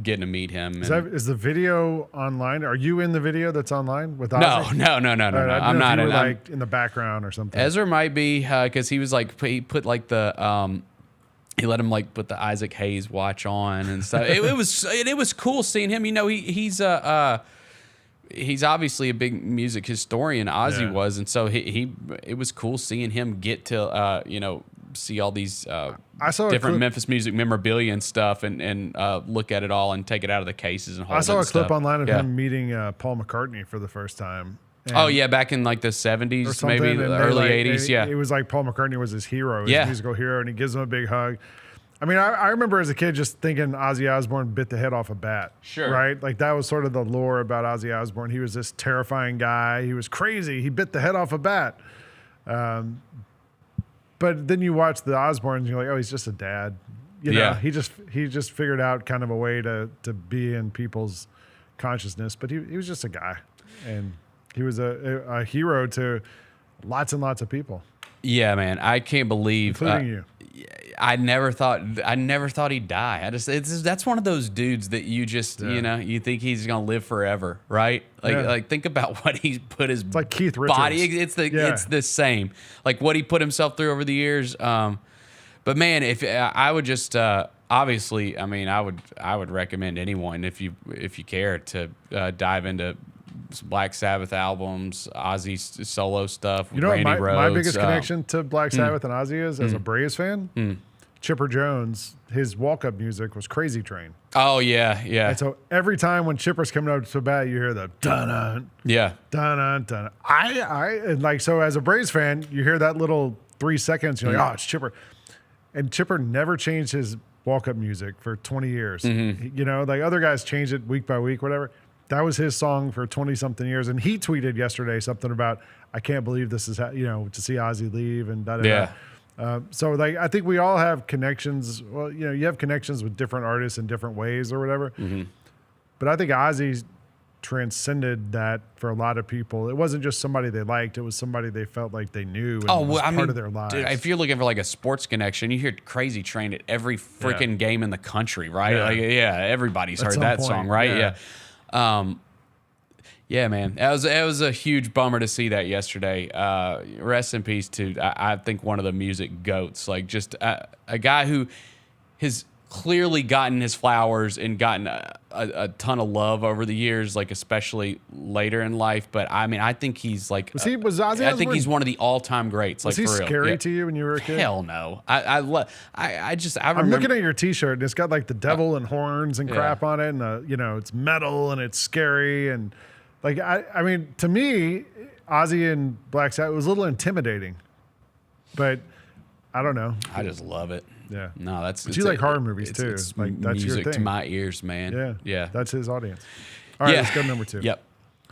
Getting to meet him. Is the video online? Are you in the video that's online with Ozzy? No. I'm not in. Like in the background or something. Ezra might be because he was like he put like the he let him like put the Isaac Hayes watch on and stuff. It was cool seeing him. You know, he's obviously a big music historian. Ozzy was, and so it was cool seeing him get to see all these I saw different Memphis music memorabilia and stuff, and look at it all and take it out of the cases and hold it. I saw a clip stuff. online of him meting Paul McCartney for the first time. And back in like the 70s, maybe the early 80s. Yeah, it was like Paul McCartney was his hero, his musical hero, and he gives him a big hug. I mean, I remember as a kid just thinking Ozzy Osbourne bit the head off a bat. Sure. Right? Like that was sort of the lore about Ozzy Osbourne. He was this terrifying guy. He was crazy. He bit the head off a bat. But then you watch the Osbournes and you're like, oh, he's just a dad. You know, he just figured out kind of a way to be in people's consciousness. But he was just a guy. And he was a hero to lots and lots of people. Yeah, man. I can't believe, including you. I never thought he'd die. That's one of those dudes that you just you think he's gonna live forever, right? Like think about what he's put his like Keith Richards body. It's the same. Like what he put himself through over the years. But man, if I would just obviously, I mean, I would recommend anyone if you care to dive into Black Sabbath albums, Ozzy's solo stuff. You know Randy what Rhoads, my biggest connection to Black Sabbath and Ozzy is as a Braves fan? Chipper Jones, his walk-up music was Crazy Train. Oh, yeah. And so every time when Chipper's coming up to bat, you hear the dun-dun, dun-dun, dun-dun. And like, so as a Braves fan, you hear that little 3 seconds, you're like, oh, it's Chipper. And Chipper never changed his walk-up music for 20 years. You know, like other guys change it week by week, whatever. That was his song for 20-something years. And he tweeted yesterday something about, I can't believe this is, to see Ozzy leave and da-da-da. So like, I think we all have connections. Well, you have connections with different artists in different ways or whatever. But I think Ozzy transcended that for a lot of people. It wasn't just somebody they liked. It was somebody they felt like they knew and was part of their lives. Dude, if you're looking for like a sports connection, you hear Crazy Train at every freaking game in the country, right? Everybody's heard that song, right? Yeah, man. It was a huge bummer to see that yesterday. Rest in peace to, I think, one of the music goats. Like, just a guy who has clearly gotten his flowers and gotten a ton of love over the years, like, especially later in life. But, I mean, I think he's, like... Was Ozzy I think he's one of the all-time greats. Was like, he for real. scary to you when you were a kid? Hell no. I remember... I'm looking at your T-shirt, and it's got, like, the devil and horns and crap on it, and, it's metal, and it's scary, and... Like, I mean, to me, Ozzy and Black Sabbath was a little intimidating, but I don't know. I just love it. Yeah. No, But you like horror movies too. It's like that's music your thing. to my ears, man. Yeah. That's his audience. All right, let's go to number 2. Yep.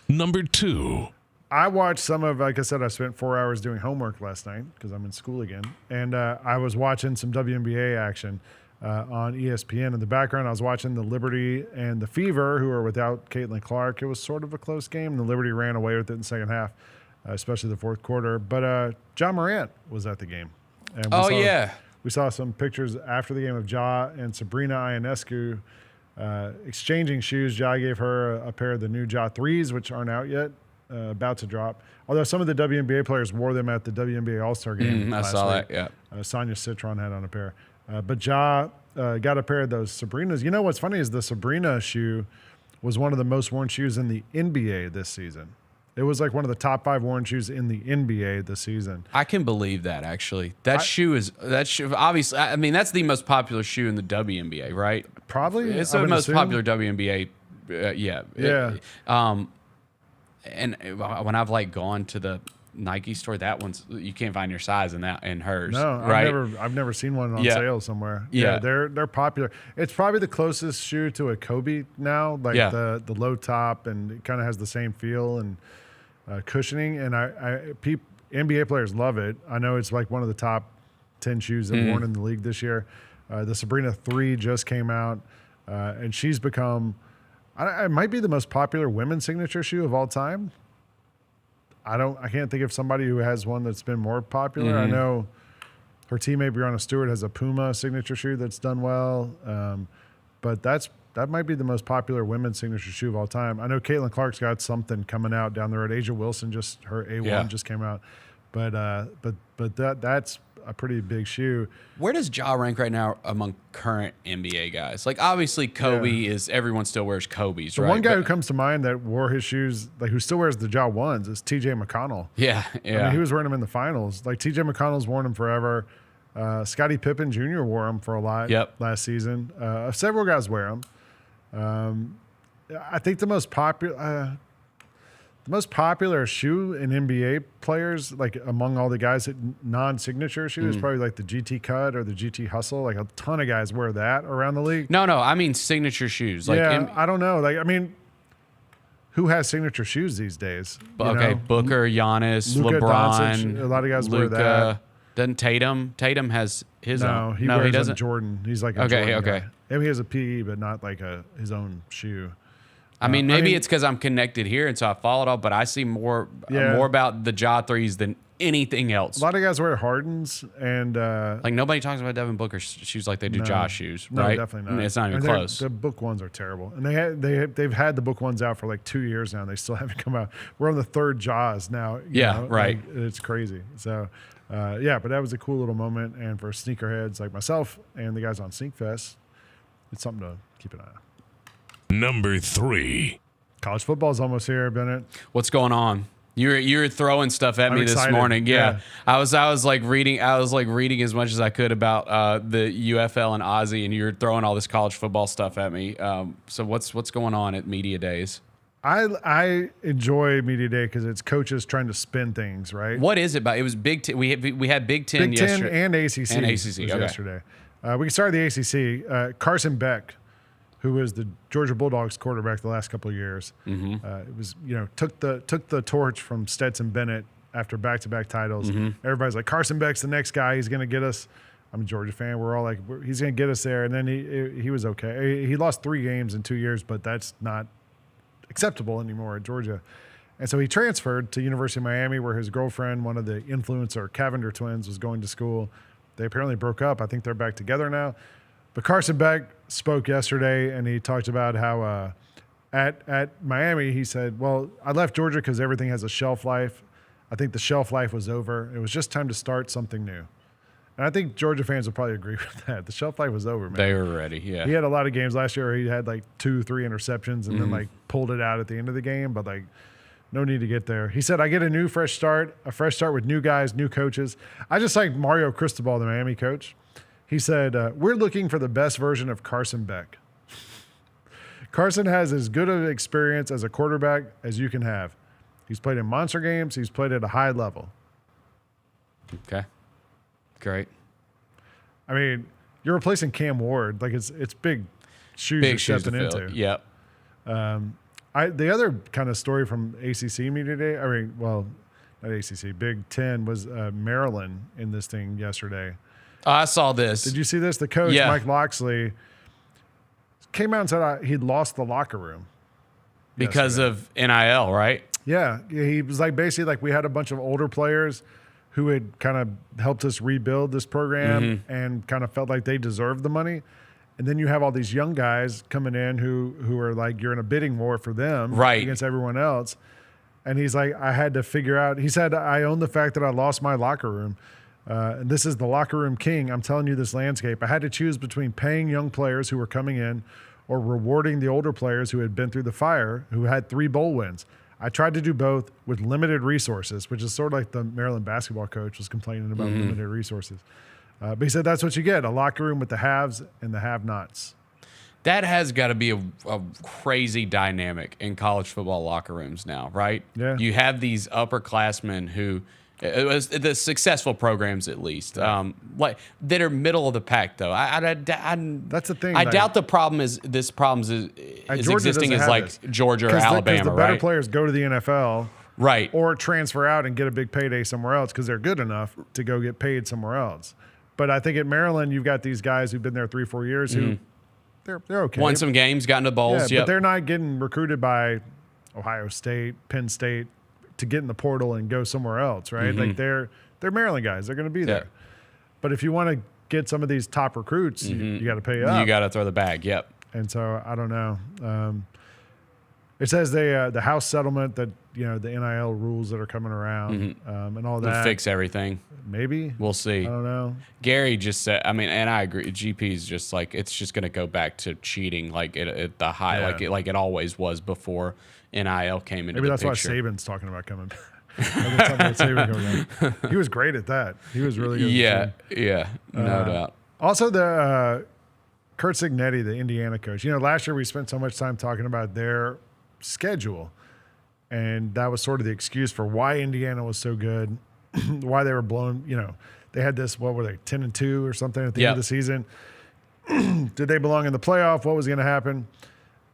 Number 2. I watched some of, like I said, I spent 4 hours doing homework last night because I'm in school again, and I was watching some WNBA action. On ESPN in the background, I was watching the Liberty and the Fever, who are without Caitlin Clark. It was sort of a close game. The Liberty ran away with it in the second half, especially the fourth quarter. But Ja Morant was at the game. And we saw some pictures after the game of Ja and Sabrina Ionescu exchanging shoes. Ja gave her a pair of the new Ja 3s, which aren't out yet, about to drop. Although some of the WNBA players wore them at the WNBA All-Star game last I saw week. that, Sonia Citron had on a pair. But Ja got a pair of those Sabrinas. You know what's funny is the Sabrina shoe was one of the most worn shoes in the NBA this season. It was like one of the top 5 worn shoes in the NBA this season. I can believe that, actually. That shoe, obviously, I mean, that's the most popular shoe in the WNBA, right? Probably. It's the most popular WNBA. And when I've like gone to the Nike store, that one's, you can't find your size in that in hers. No, right? I've never seen one on sale somewhere. Yeah, they're popular. It's probably the closest shoe to a Kobe now, like the low top, and it kind of has the same feel and cushioning. And NBA players love it. I know it's like one of the top 10 shoes that worn in the league this year. The Sabrina 3 just came out, and she's become, it might be the most popular women's signature shoe of all time. I can't think of somebody who has one that's been more popular. I know her teammate Breonna Stewart has a Puma signature shoe that's done well, but that might be the most popular women's signature shoe of all time. I know Caitlin Clark's got something coming out down the road. Asia Wilson her A1 just came out, but that's a pretty big shoe. Where does Ja rank right now among current NBA guys? Like, obviously, Kobe is, everyone still wears Kobe's, The right? one guy who comes to mind that wore his shoes, like who still wears the Ja 1s, is TJ McConnell. Yeah. I mean, he was wearing them in the finals. Like, TJ McConnell's worn them forever. Scottie Pippen Jr. wore them for a lot last season. Several guys wear them. I think the most popular shoe in NBA players, like among all the guys that non-signature shoe, is probably like the GT Cut or the GT Hustle. Like a ton of guys wear that around the league. No, I mean signature shoes. Like, I don't know. Like, I mean, who has signature shoes these days? Okay, Booker, Giannis, Luka LeBron, Doncic, a lot of guys wear Luka. that. Doesn't Tatum? Tatum has his own. He wears doesn't. a Jordan. He's like a Jordan guy. Maybe he has a PE, but not like his own shoe. I mean, maybe it's because I'm connected here, and so I follow it all. But I see more about the Ja threes than anything else. A lot of guys wear Hardens, and like nobody talks about Devin Booker's shoes like they do Ja shoes, no, right? definitely not. It's not even close. The Book ones are terrible, and they've had the Book ones out for like 2 years now, and they still haven't come out. We're on the third Jaws now. You know? Right. Like, it's crazy. So, but that was a cool little moment, and for sneakerheads like myself and the guys on Sneak Fest, it's something to keep an eye on. Number 3. College football is almost here, Bennett. What's going on? You're throwing stuff at me excited. this morning. Yeah. Yeah. I was like reading as much as I could about the UFL and Ozzy, and you're throwing all this college football stuff at me. So what's going on at Media Days? I enjoy Media Day because it's coaches trying to spin things, right? What is it about? It was Big Ten. We had Big Ten Big Ten yesterday. and ACC. Yesterday. We can start with the ACC. Carson Beck, who was the Georgia Bulldogs quarterback the last couple of years, it was took the torch from Stetson Bennett after back-to-back titles. Everybody's like, Carson Beck's the next guy. He's going to get us. I'm a Georgia fan. We're all like, he's going to get us there. And then he was okay. He lost 3 games in 2 years, but that's not acceptable anymore at Georgia. And so he transferred to University of Miami, where his girlfriend, one of the influencer Cavender twins, was going to school. They apparently broke up. I think they're back together now. But Carson Beck spoke yesterday, and he talked about how at Miami, he said, well, I left Georgia because everything has a shelf life. I think the shelf life was over. It was just time to start something new. And I think Georgia fans will probably agree with that. The shelf life was over, man. They were ready, yeah. He had a lot of games last year where he had like 2-3 interceptions and then like pulled it out at the end of the game, but like no need to get there. He said, I get a fresh start with new guys, new coaches. I just like Mario Cristobal, the Miami coach. He said, we're looking for the best version of Carson Beck. Carson has as good of experience as a quarterback as you can have. He's played in monster games. He's played at a high level. Okay. Great. I mean, you're replacing Cam Ward. Like it's big shoes you're stepping into. Yep. The other kind of story from ACC Media Day, I mean, well, not ACC, Big Ten, was Maryland in this thing yesterday. I saw this. Did you see this? The coach, Mike Loxley, came out and said he'd lost the locker room. Because of NIL, right? Yeah. He was like, basically, like, we had a bunch of older players who had kind of helped us rebuild this program and kind of felt like they deserved the money. And then you have all these young guys coming in who are like, you're in a bidding war for them against everyone else. And he's like, I had to figure out, he said, I own the fact that I lost my locker room. And this is the locker room king. I'm telling you this landscape. I had to choose between paying young players who were coming in or rewarding the older players who had been through the fire, who had 3 bowl wins. I tried to do both with limited resources, which is sort of like the Maryland basketball coach was complaining about limited resources. But he said that's what you get, a locker room with the haves and the have-nots. That has got to be a crazy dynamic in college football locker rooms now, right? Yeah. You have these upperclassmen who, the successful programs at least, like that are middle of the pack though. That's the thing. I doubt the problem is existing as like Georgia or Alabama, because the better right? players go to the NFL, right, or transfer out and get a big payday somewhere else because they're good enough to go get paid somewhere else. But I think at Maryland, you've got these guys who've been there 3-4 years who they're okay. Won some games, got into bowls. But they're not getting recruited by Ohio State, Penn State to get in the portal and go somewhere else, right? Like they're Maryland guys. They're going to be there. But if you want to get some of these top recruits, you got to pay up. You got to throw the bag. Yep. And so I don't know. It says the House settlement that the NIL rules that are coming around and all that. It'll fix everything. Maybe. We'll see. I don't know. Gary just said, and I agree. GP is just like, it's just going to go back to cheating like at the high, like it always was before NIL came into Maybe the that's picture. why Saban's talking about coming back. He was great at that. He was really good. Yeah, no doubt. Also, the Kurt Cignetti, the Indiana coach. Last year we spent so much time talking about their schedule, and that was sort of the excuse for why Indiana was so good, why they were blown. They had this, what were they, 10-2 or something at the end of the season. Did they belong in the playoff? What was going to happen?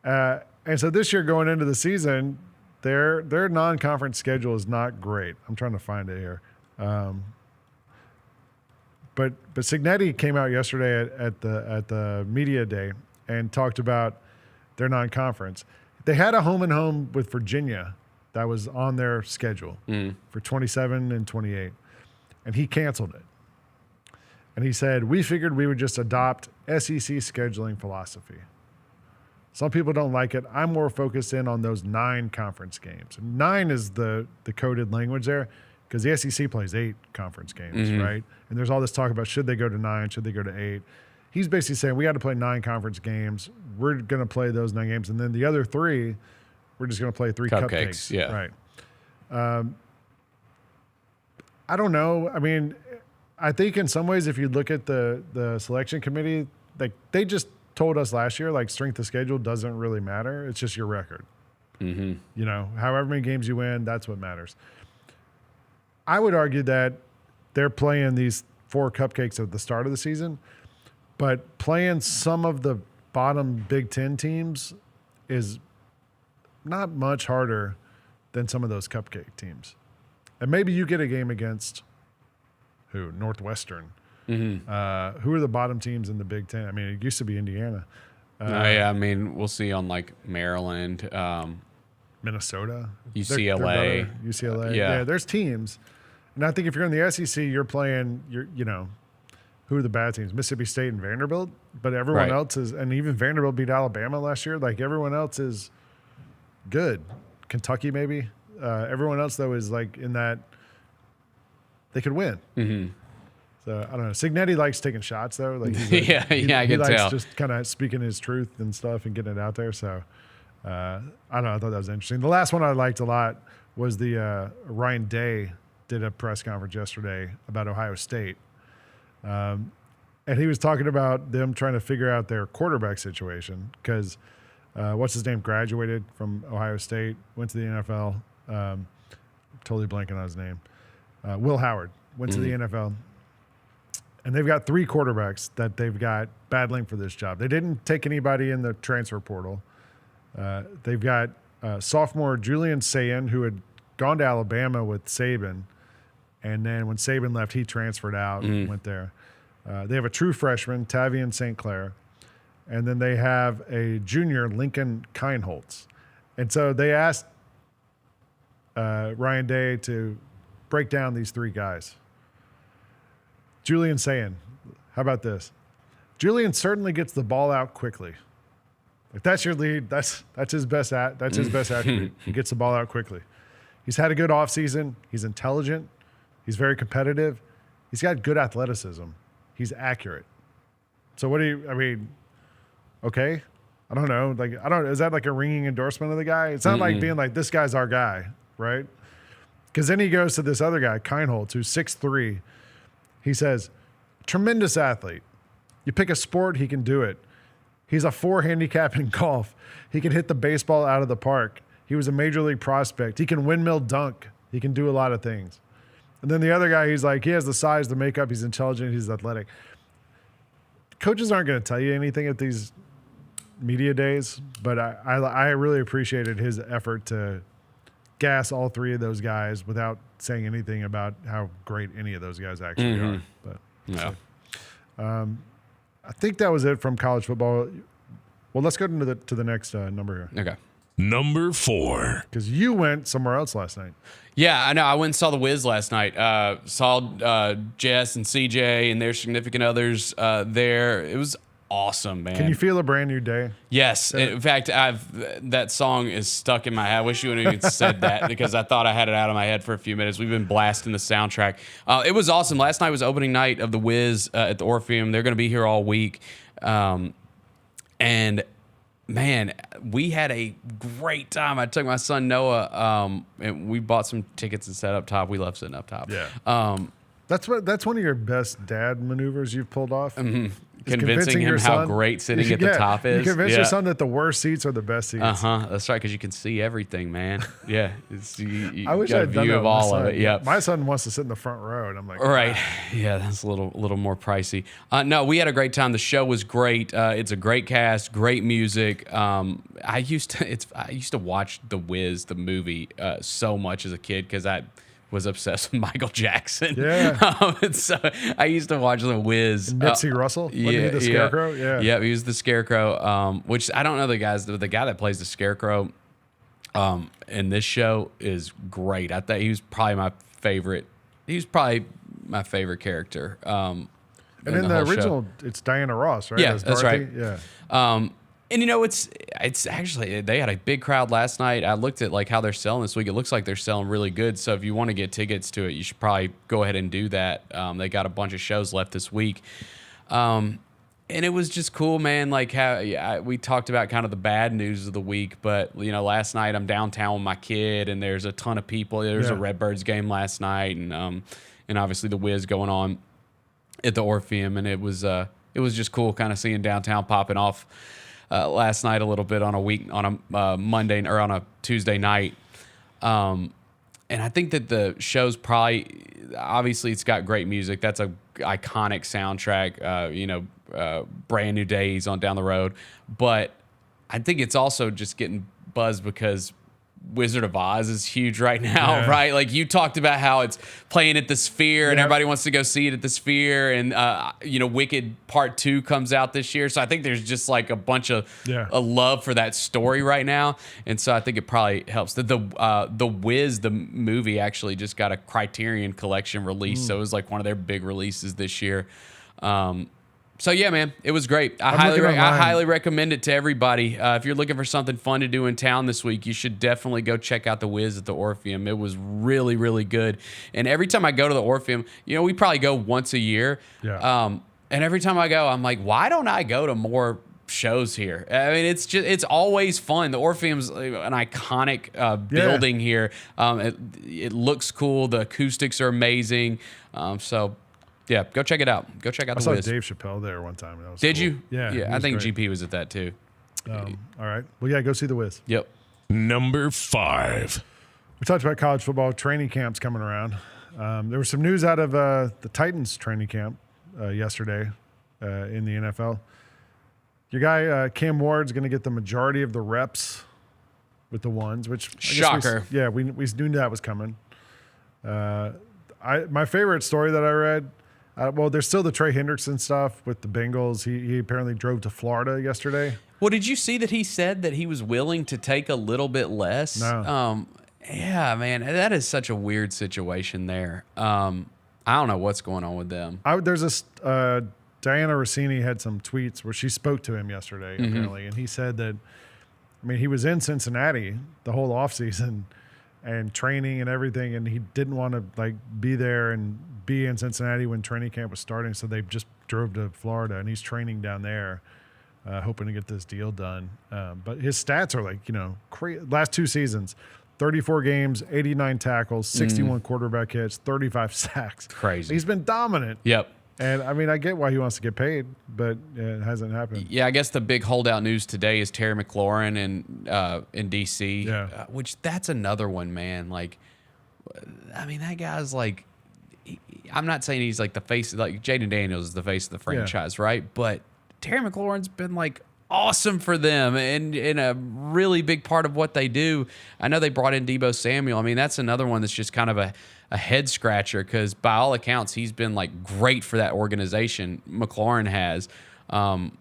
And so this year going into the season, their non-conference schedule is not great. I'm trying to find it here. But Cignetti came out yesterday at the media day and talked about their non-conference. They had a home and home with Virginia that was on their schedule for 27 and 28, and he canceled it. And he said, we figured we would just adopt SEC scheduling philosophy. Some people don't like it. I'm more focused in on those 9 conference games. 9 is the coded language there, because the SEC plays 8 conference games, right? And there's all this talk about should they go to 9, should they go to 8. He's basically saying we got to play 9 conference games. We're going to play those 9 games. And then the other 3, we're just going to play 3 cupcakes. Yeah. Right. I don't know. I mean, I think in some ways if you look at the selection committee, like they just told us last year, like strength of schedule doesn't really matter. It's just your record. However many games you win, that's what matters. I would argue that they're playing these 4 cupcakes at the start of the season, but playing some of the bottom Big Ten teams is not much harder than some of those cupcake teams. And maybe you get a game against who? Northwestern. Who are the bottom teams in the Big Ten? I mean, it used to be Indiana. I mean, we'll see on like Maryland, Minnesota, UCLA. UCLA. Yeah, there's teams. And I think if you're in the SEC, you're playing, who are the bad teams? Mississippi State and Vanderbilt. But everyone else is, and even Vanderbilt beat Alabama last year. Like everyone else is good. Kentucky maybe. Everyone else, though, is like in that they could win. So I don't know. Cignetti likes taking shots, though. Like he's I can he likes tell. just kind of speaking his truth and stuff and getting it out there. So I don't know. I thought that was interesting. The last one I liked a lot was the Ryan Day did a press conference yesterday about Ohio State. And he was talking about them trying to figure out their quarterback situation because what's his name graduated from Ohio State, went to the NFL. Totally blanking on his name. Will Howard went to the NFL. And they've got 3 quarterbacks that they've got battling for this job. They didn't take anybody in the transfer portal. They've got sophomore Julian Sayin, who had gone to Alabama with Saban. And then when Saban left, he transferred out and went there. They have a true freshman, Tavian St. Clair. And then they have a junior, Lincoln Kienholz. And so they asked Ryan Day to break down these 3 guys. Julian Sayin, how about this? Julian certainly gets the ball out quickly. If that's your lead, that's his best attribute. He gets the ball out quickly. He's had a good offseason. He's intelligent. He's very competitive. He's got good athleticism. He's accurate. So okay. I don't know. Is that like a ringing endorsement of the guy? It's not like being like, this guy's our guy, right? Because then he goes to this other guy, Kienholz, who's 6'3". He says, tremendous athlete. You pick a sport, he can do it. He's a 4 handicap in golf. He can hit the baseball out of the park. He was a major league prospect. He can windmill dunk. He can do a lot of things. And then the other guy, he's like, he has the size, the makeup, he's intelligent, he's athletic. Coaches aren't going to tell you anything at these media days, but I really appreciated his effort to gas all 3 of those guys without saying anything about how great any of those guys actually are. But I think that was it from college football. Well, let's go to the next number here. Okay. Number 4. Because you went somewhere else last night. Yeah, I know. I went and saw The Wiz last night. Saw Jess and CJ and their significant others there. It was awesome, man. Can you feel a brand new day? Yes. In fact, that song is stuck in my head. I wish you wouldn't even said that because I thought I had it out of my head for a few minutes. We've been blasting the soundtrack. It was awesome. Last night was opening night of The Wiz at the Orpheum. They're going to be here all week. And man, we had a great time. I took my son Noah, and we bought some tickets and sat up top. We love sitting up top. Yeah. That's one of your best dad maneuvers you've pulled off. Mm-hmm. Convincing him how great sitting at the top is. You convince your son that the worst seats are the best seats. That's right, because you can see everything, man. Yeah. I wish got I'd a done view that of with my all of son. it. Yep. My son wants to sit in the front row, and I'm like, right. Yeah, that's a little more pricey. No, we had a great time. The show was great. It's a great cast, great music. I used to watch The Wiz, the movie, so much as a kid because I was obsessed with Michael Jackson. Yeah. And so I used to watch The Wiz. And Nipsey Russell? Wasn't he the Scarecrow? Yeah. Yeah, he was the Scarecrow, which I don't know the guy that plays the Scarecrow in this show is great. I thought he was probably my favorite. He was probably my favorite character. And in the original, it's Diana Ross, right? Yeah, As that's Dorothy? right. Yeah. And it's actually, they had a big crowd last night. I looked at like how they're selling this week. It looks like they're selling really good. So if you want to get tickets to it, you should probably go ahead and do that. They got a bunch of shows left this week. And it was just cool, man. Like how we talked about kind of the bad news of the week, but last night I'm downtown with my kid and there's a ton of people. There's a Redbirds game last night and obviously the Wiz going on at the Orpheum. And it was just cool kind of seeing downtown popping off last night a little bit on a Monday or on a Tuesday night. And I think that the show's obviously it's got great music. That's a iconic soundtrack, Brand New Days on down the road. But I think it's also just getting buzzed because Wizard of Oz is huge right now, right? Like you talked about how it's playing at the Sphere and everybody wants to go see it at the Sphere, and Wicked Part 2 comes out this year, so I think there's just like a bunch of a love for that story right now, and so I think it probably helps. The Wiz, the movie, actually just got a Criterion Collection release, so it was like one of their big releases this year. So yeah, man, it was great. I highly recommend it to everybody. If you're looking for something fun to do in town this week, you should definitely go check out The Wiz at the Orpheum. It was really, really good. And every time I go to the Orpheum, we probably go once a year. Yeah. And every time I go, I'm like, why don't I go to more shows here? I mean, it's always fun. The Orpheum's an iconic building here. It looks cool. The acoustics are amazing. Yeah, go check it out. Go check out The Wiz. I saw Dave Chappelle there one time. That was Did cool. you? Yeah. I think great. GP was at that too. All right. Well, yeah, go see The Wiz. Yep. Number 5. We talked about college football training camps coming around. There was some news out of the Titans training camp yesterday in the NFL. Your guy, Cam Ward's going to get the majority of the reps with the ones, which shocker. We knew that was coming. My favorite story that I read, there's still the Trey Hendrickson stuff with the Bengals. He apparently drove to Florida yesterday. Well, did you see that he said that he was willing to take a little bit less? No. Yeah, man, that is such a weird situation there. I don't know what's going on with them. There's this Diana Rossini had some tweets where she spoke to him yesterday, apparently, and he said that, he was in Cincinnati the whole offseason and training and everything, and he didn't want to be there and be in Cincinnati when training camp was starting, so they just drove to Florida, and he's training down there, hoping to get this deal done. But his stats are last 2 seasons, 34 games, 89 tackles, 61 quarterback hits, 35 sacks. Crazy. He's been dominant. Yep. And I get why he wants to get paid, but it hasn't happened. Yeah, I guess the big holdout news today is Terry McLaurin in DC, which that's another one, man. That guy's I'm not saying he's the face, Jaden Daniels is the face of the franchise, right? But Terry McLaurin's been awesome for them and in a really big part of what they do. I know they brought in Deebo Samuel. That's another one that's just kind of a head scratcher because by all accounts he's been great for that organization. McLaurin has, and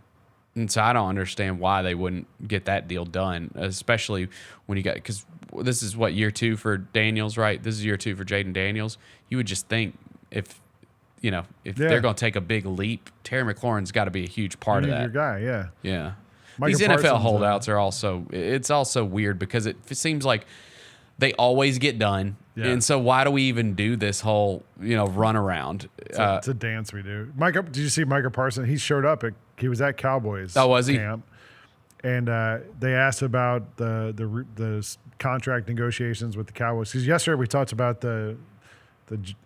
so I don't understand why they wouldn't get that deal done, especially when because this is what year 2 for Daniels, right? This is year 2 for Jaden Daniels. You would just think if if they're going to take a big leap, Terry McLaurin's got to be a huge part of that. Your guy, yeah. Yeah. Micah These NFL Parsons, holdouts are also weird because it seems like they always get done. Yeah. And so why do we even do this whole, run around? It's a dance we do. Did you see Micah Parsons? He showed up. He was at Cowboys was he? camp. And they asked about the contract negotiations with the Cowboys. Because yesterday we talked about the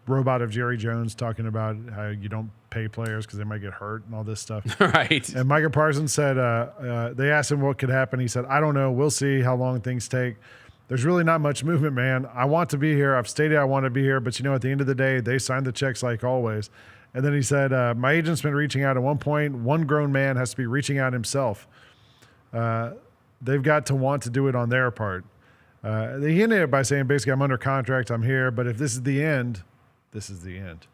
robot of Jerry Jones talking about how you don't pay players because they might get hurt and all this stuff. Right. And Micah Parsons said, they asked him what could happen. He said, I don't know. We'll see how long things take. There's really not much movement, man. I want to be here. I've stated I want to be here. But, at the end of the day, they signed the checks like always. And then he said, my agent's been reaching out. At one point, one grown man has to be reaching out himself. They've got to want to do it on their part. He ended it by saying, basically, I'm under contract. I'm here. But if this is the end, this is the end.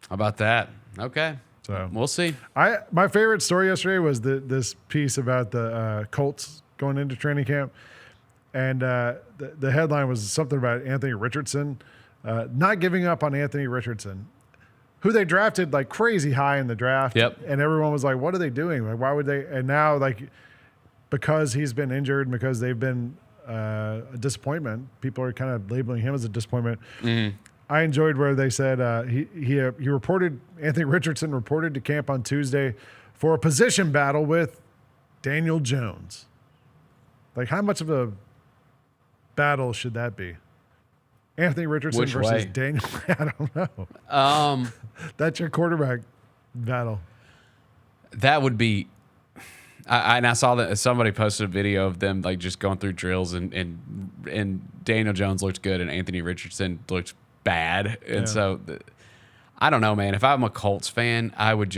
How about that? Okay. So we'll see. My favorite story yesterday was this piece about the Colts going into training camp. And the headline was something about Anthony Richardson, not giving up on Anthony Richardson, who they drafted like crazy high in the draft. Yep. And everyone was like, what are they doing? Like, why would they? And now, because he's been injured and because they've been a disappointment, people are kind of labeling him as a disappointment. Mm-hmm. I enjoyed where they said he reported, Anthony Richardson reported to camp on Tuesday for a position battle with Daniel Jones. Like, how much of a battle should that be? Anthony Richardson versus Daniel. I don't know. That's your quarterback battle. That would be. I saw that somebody posted a video of them just going through drills and Daniel Jones looked good and Anthony Richardson looked bad. And so I don't know, man. If I'm a Colts fan, I would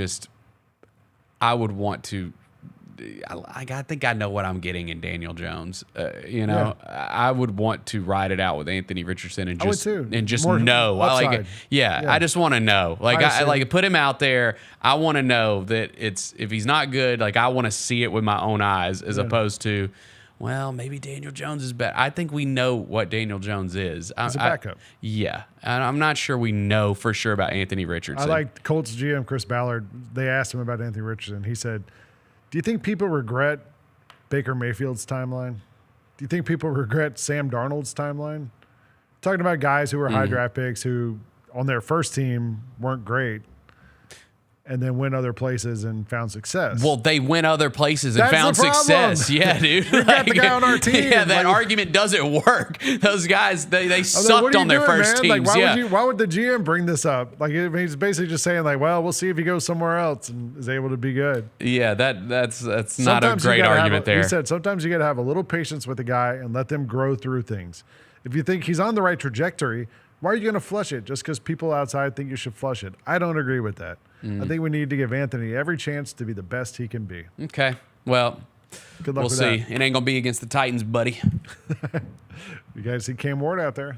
want to. I think I know what I'm getting in Daniel Jones. I would want to ride it out with Anthony Richardson and just know. I just want to know. I put him out there. I want to know that if he's not good, I want to see it with my own eyes as opposed to, well, maybe Daniel Jones is better. I think we know what Daniel Jones is. He's a backup. And I'm not sure we know for sure about Anthony Richardson. I like Colts GM Chris Ballard. They asked him about Anthony Richardson. He said, do you think people regret Baker Mayfield's timeline? Do you think people regret Sam Darnold's timeline? Talking about guys who were high draft picks who on their first team weren't great and then went other places and found success. Well, they went other places and found success. Yeah, dude. We've got the guy on our team. Yeah, that argument doesn't work. Those guys, they sucked on their first teams. Why would the GM bring this up? He's basically just saying, we'll see if he goes somewhere else and is able to be good. Yeah, that's not a great argument there. He said sometimes you got to have a little patience with the guy and let them grow through things. If you think he's on the right trajectory, why are you going to flush it just because people outside think you should flush it? I don't agree with that. I think we need to give Anthony every chance to be the best he can be. Okay. Well, good luck we'll see. It ain't going to be against the Titans, buddy. You guys see Cam Ward out there?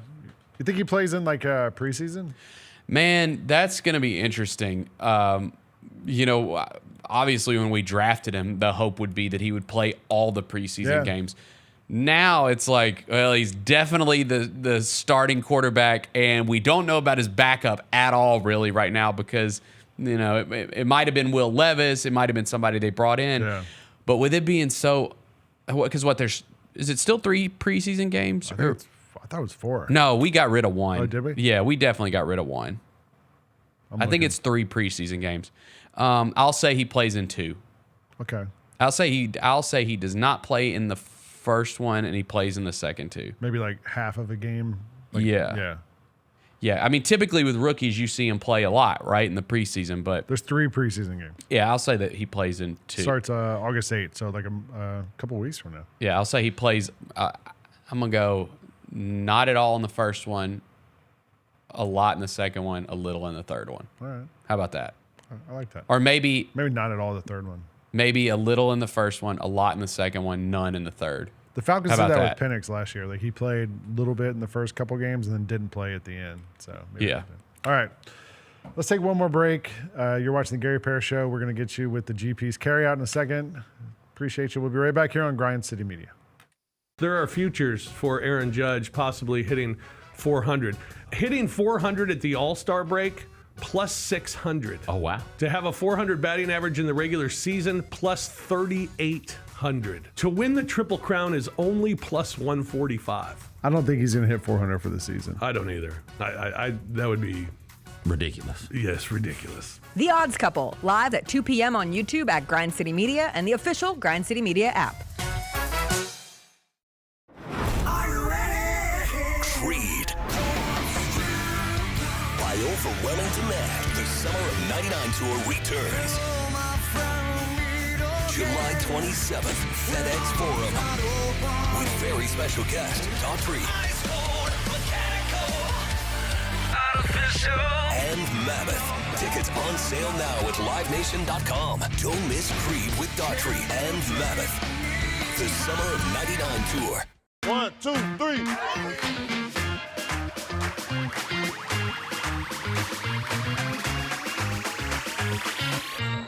You think he plays in preseason? Man, that's going to be interesting. Obviously when we drafted him, the hope would be that he would play all the preseason games. Now it's he's definitely the starting quarterback, and we don't know about his backup at all really right now because, it might have been Will Levis. It might have been somebody they brought in. Yeah. But with it being so – because is it still 3 preseason games? I thought it was 4. No, we got rid of 1. Oh, did we? Yeah, we definitely got rid of 1. I think it's 3 preseason games. I'll say he plays in 2. Okay. I'll say he does not play in the first one and he plays in the second 2. Maybe half of a game. Yeah. I mean, typically with rookies, you see him play a lot, right, in the preseason. But there's 3 preseason games. Yeah, I'll say that he plays in 2. Starts August 8th, so a couple weeks from now. Yeah, I'll say he plays. I'm gonna go not at all in the first one, a lot in the second one, a little in the third one. All right. How about that? I like that. Or maybe not at all the third one. Maybe a little in the first one, a lot in the second one, none in the third. The Falcons did that with Penix last year. He played a little bit in the first couple games and then didn't play at the end. So yeah. All right. Let's take one more break. You're watching the Gary Parrish Show. We're going to get you with the GP's carryout in a second. Appreciate you. We'll be right back here on Grind City Media. There are futures for Aaron Judge possibly hitting 400. Hitting 400 at the All-Star break plus 600. Oh, wow. To have a 400 batting average in the regular season, plus 3,800. To win the Triple Crown is only plus 145. I don't think he's going to hit 400 for the season. I don't either. I that would be ridiculous. Yes, ridiculous. The Odds Couple, live at 2 p.m. on YouTube at Grind City Media and the official Grind City Media app. Creed. By overwhelming demand, the Summer of '99 tour returns. July 27th, FedEx Forum. With very special guest, Daughtry. And Mammoth. Tickets on sale now at livenation.com. Don't miss Creed with Daughtry and Mammoth. The Summer of '99 tour. 1, 2, 3.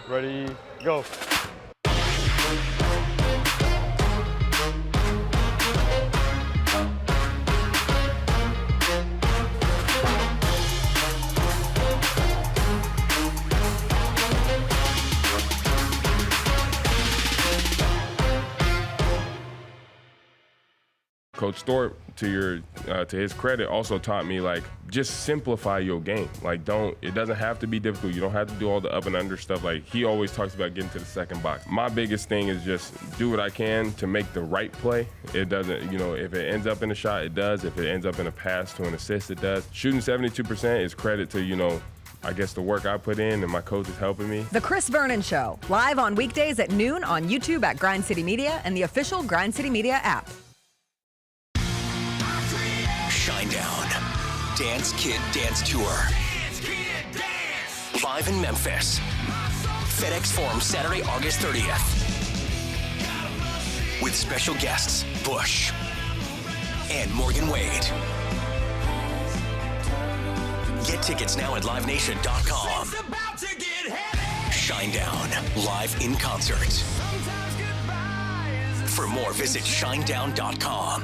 Ready, go. Coach Thorpe, to his credit, also taught me, like, just simplify your game. Like, it doesn't have to be difficult. You don't have to do all the up and under stuff. Like, he always talks about getting to the second box. My biggest thing is just do what I can to make the right play. It doesn't, if it ends up in a shot, it does. If it ends up in a pass to an assist, it does. Shooting 72% is credit to, I guess the work I put in and my coach is helping me. The Chris Vernon Show, live on weekdays at noon on YouTube at Grind City Media and the official Grind City Media app. Shinedown. Dance Kid Dance Tour. Live in Memphis. FedEx Forum, Saturday, August 30th. With special guests, Bush and Morgan Wade. Get tickets now at livenation.com. Shinedown, live in concert. For more, visit shinedown.com.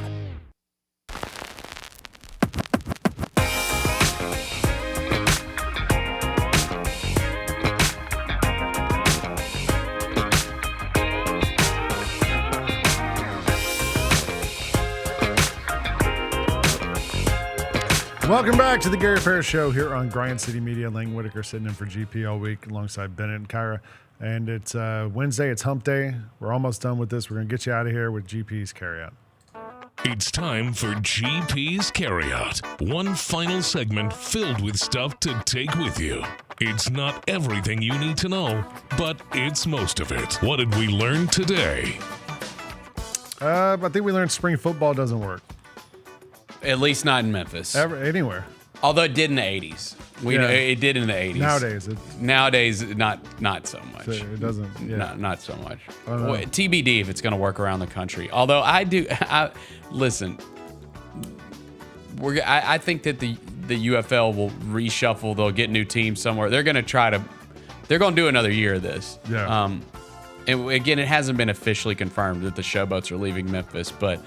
Welcome back to the Gary Parrish Show here on Grind City Media. Lang Whitaker sitting in for GP all week alongside Bennett and Kyra. And it's Wednesday. It's hump day. We're almost done with this. We're going to get you out of here with GP's Carryout. It's time for GP's Carryout. One final segment filled with stuff to take with you. It's not everything you need to know, but it's most of it. What did we learn today? I think we learned spring football doesn't work. At least not in Memphis. Anywhere. Although it did in the 80s. We know it did in the 80s. Nowadays, not so much. It doesn't. Yeah. Not so much. Well, TBD if it's going to work around the country. Although listen. I think that the UFL will reshuffle. They'll get new teams somewhere. They're going to do another year of this. Yeah. And again, it hasn't been officially confirmed that the Showboats are leaving Memphis, but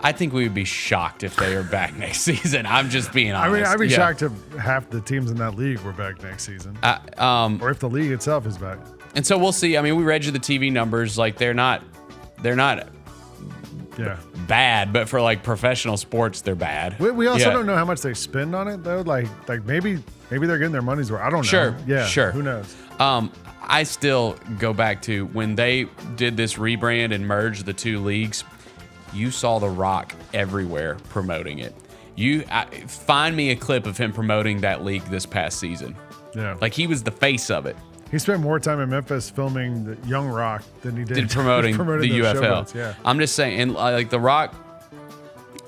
I think we would be shocked if they are back next season. I'm just being honest. I mean, I'd be shocked if half the teams in that league were back next season. Or if the league itself is back. And so we'll see. I mean, we read you the TV numbers. Like, they're not bad, but for like professional sports, they're bad. We also don't know how much they spend on it though. Like maybe they're getting their money's worth. I don't know. Sure. Yeah. Sure. Who knows? I still go back to when they did this rebrand and merged the two leagues. You saw The Rock everywhere promoting it. Find me a clip of him promoting that league this past season. Yeah. Like, he was the face of it. He spent more time in Memphis filming the Young Rock than he did promoting the UFL. Showboats, yeah. I'm just saying, and like The Rock,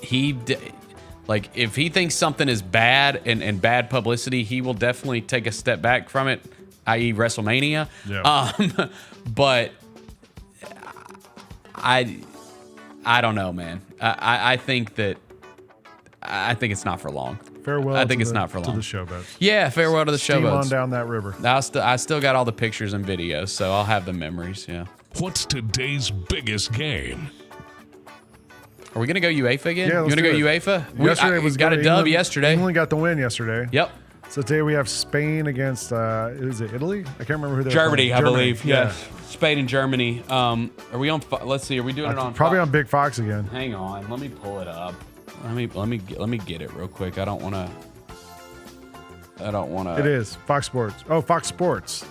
if he thinks something is bad and bad publicity, he will definitely take a step back from it, i.e. WrestleMania. Yeah. But I don't know, man. I think it's not for long. Farewell. I think it's not for long. To the Showboats. Yeah, farewell to the Steam Showboats. on down that river. I still got all the pictures and videos, so I'll have the memories. Yeah. What's today's biggest game? Are we gonna go UEFA again? Yeah, you wanna go UEFA? Yesterday We got a dub yesterday. England got the win yesterday. Yep. So today we have Spain against, is it Italy? I can't remember who they're Germany, playing. I believe. Yeah. Spain and Germany. Are we on? Let's see. Are we doing it on? Probably on Big Fox again. Hang on. Let me pull it up. Let me get it real quick. I don't want to. It is Fox Sports. Oh, Fox Sports.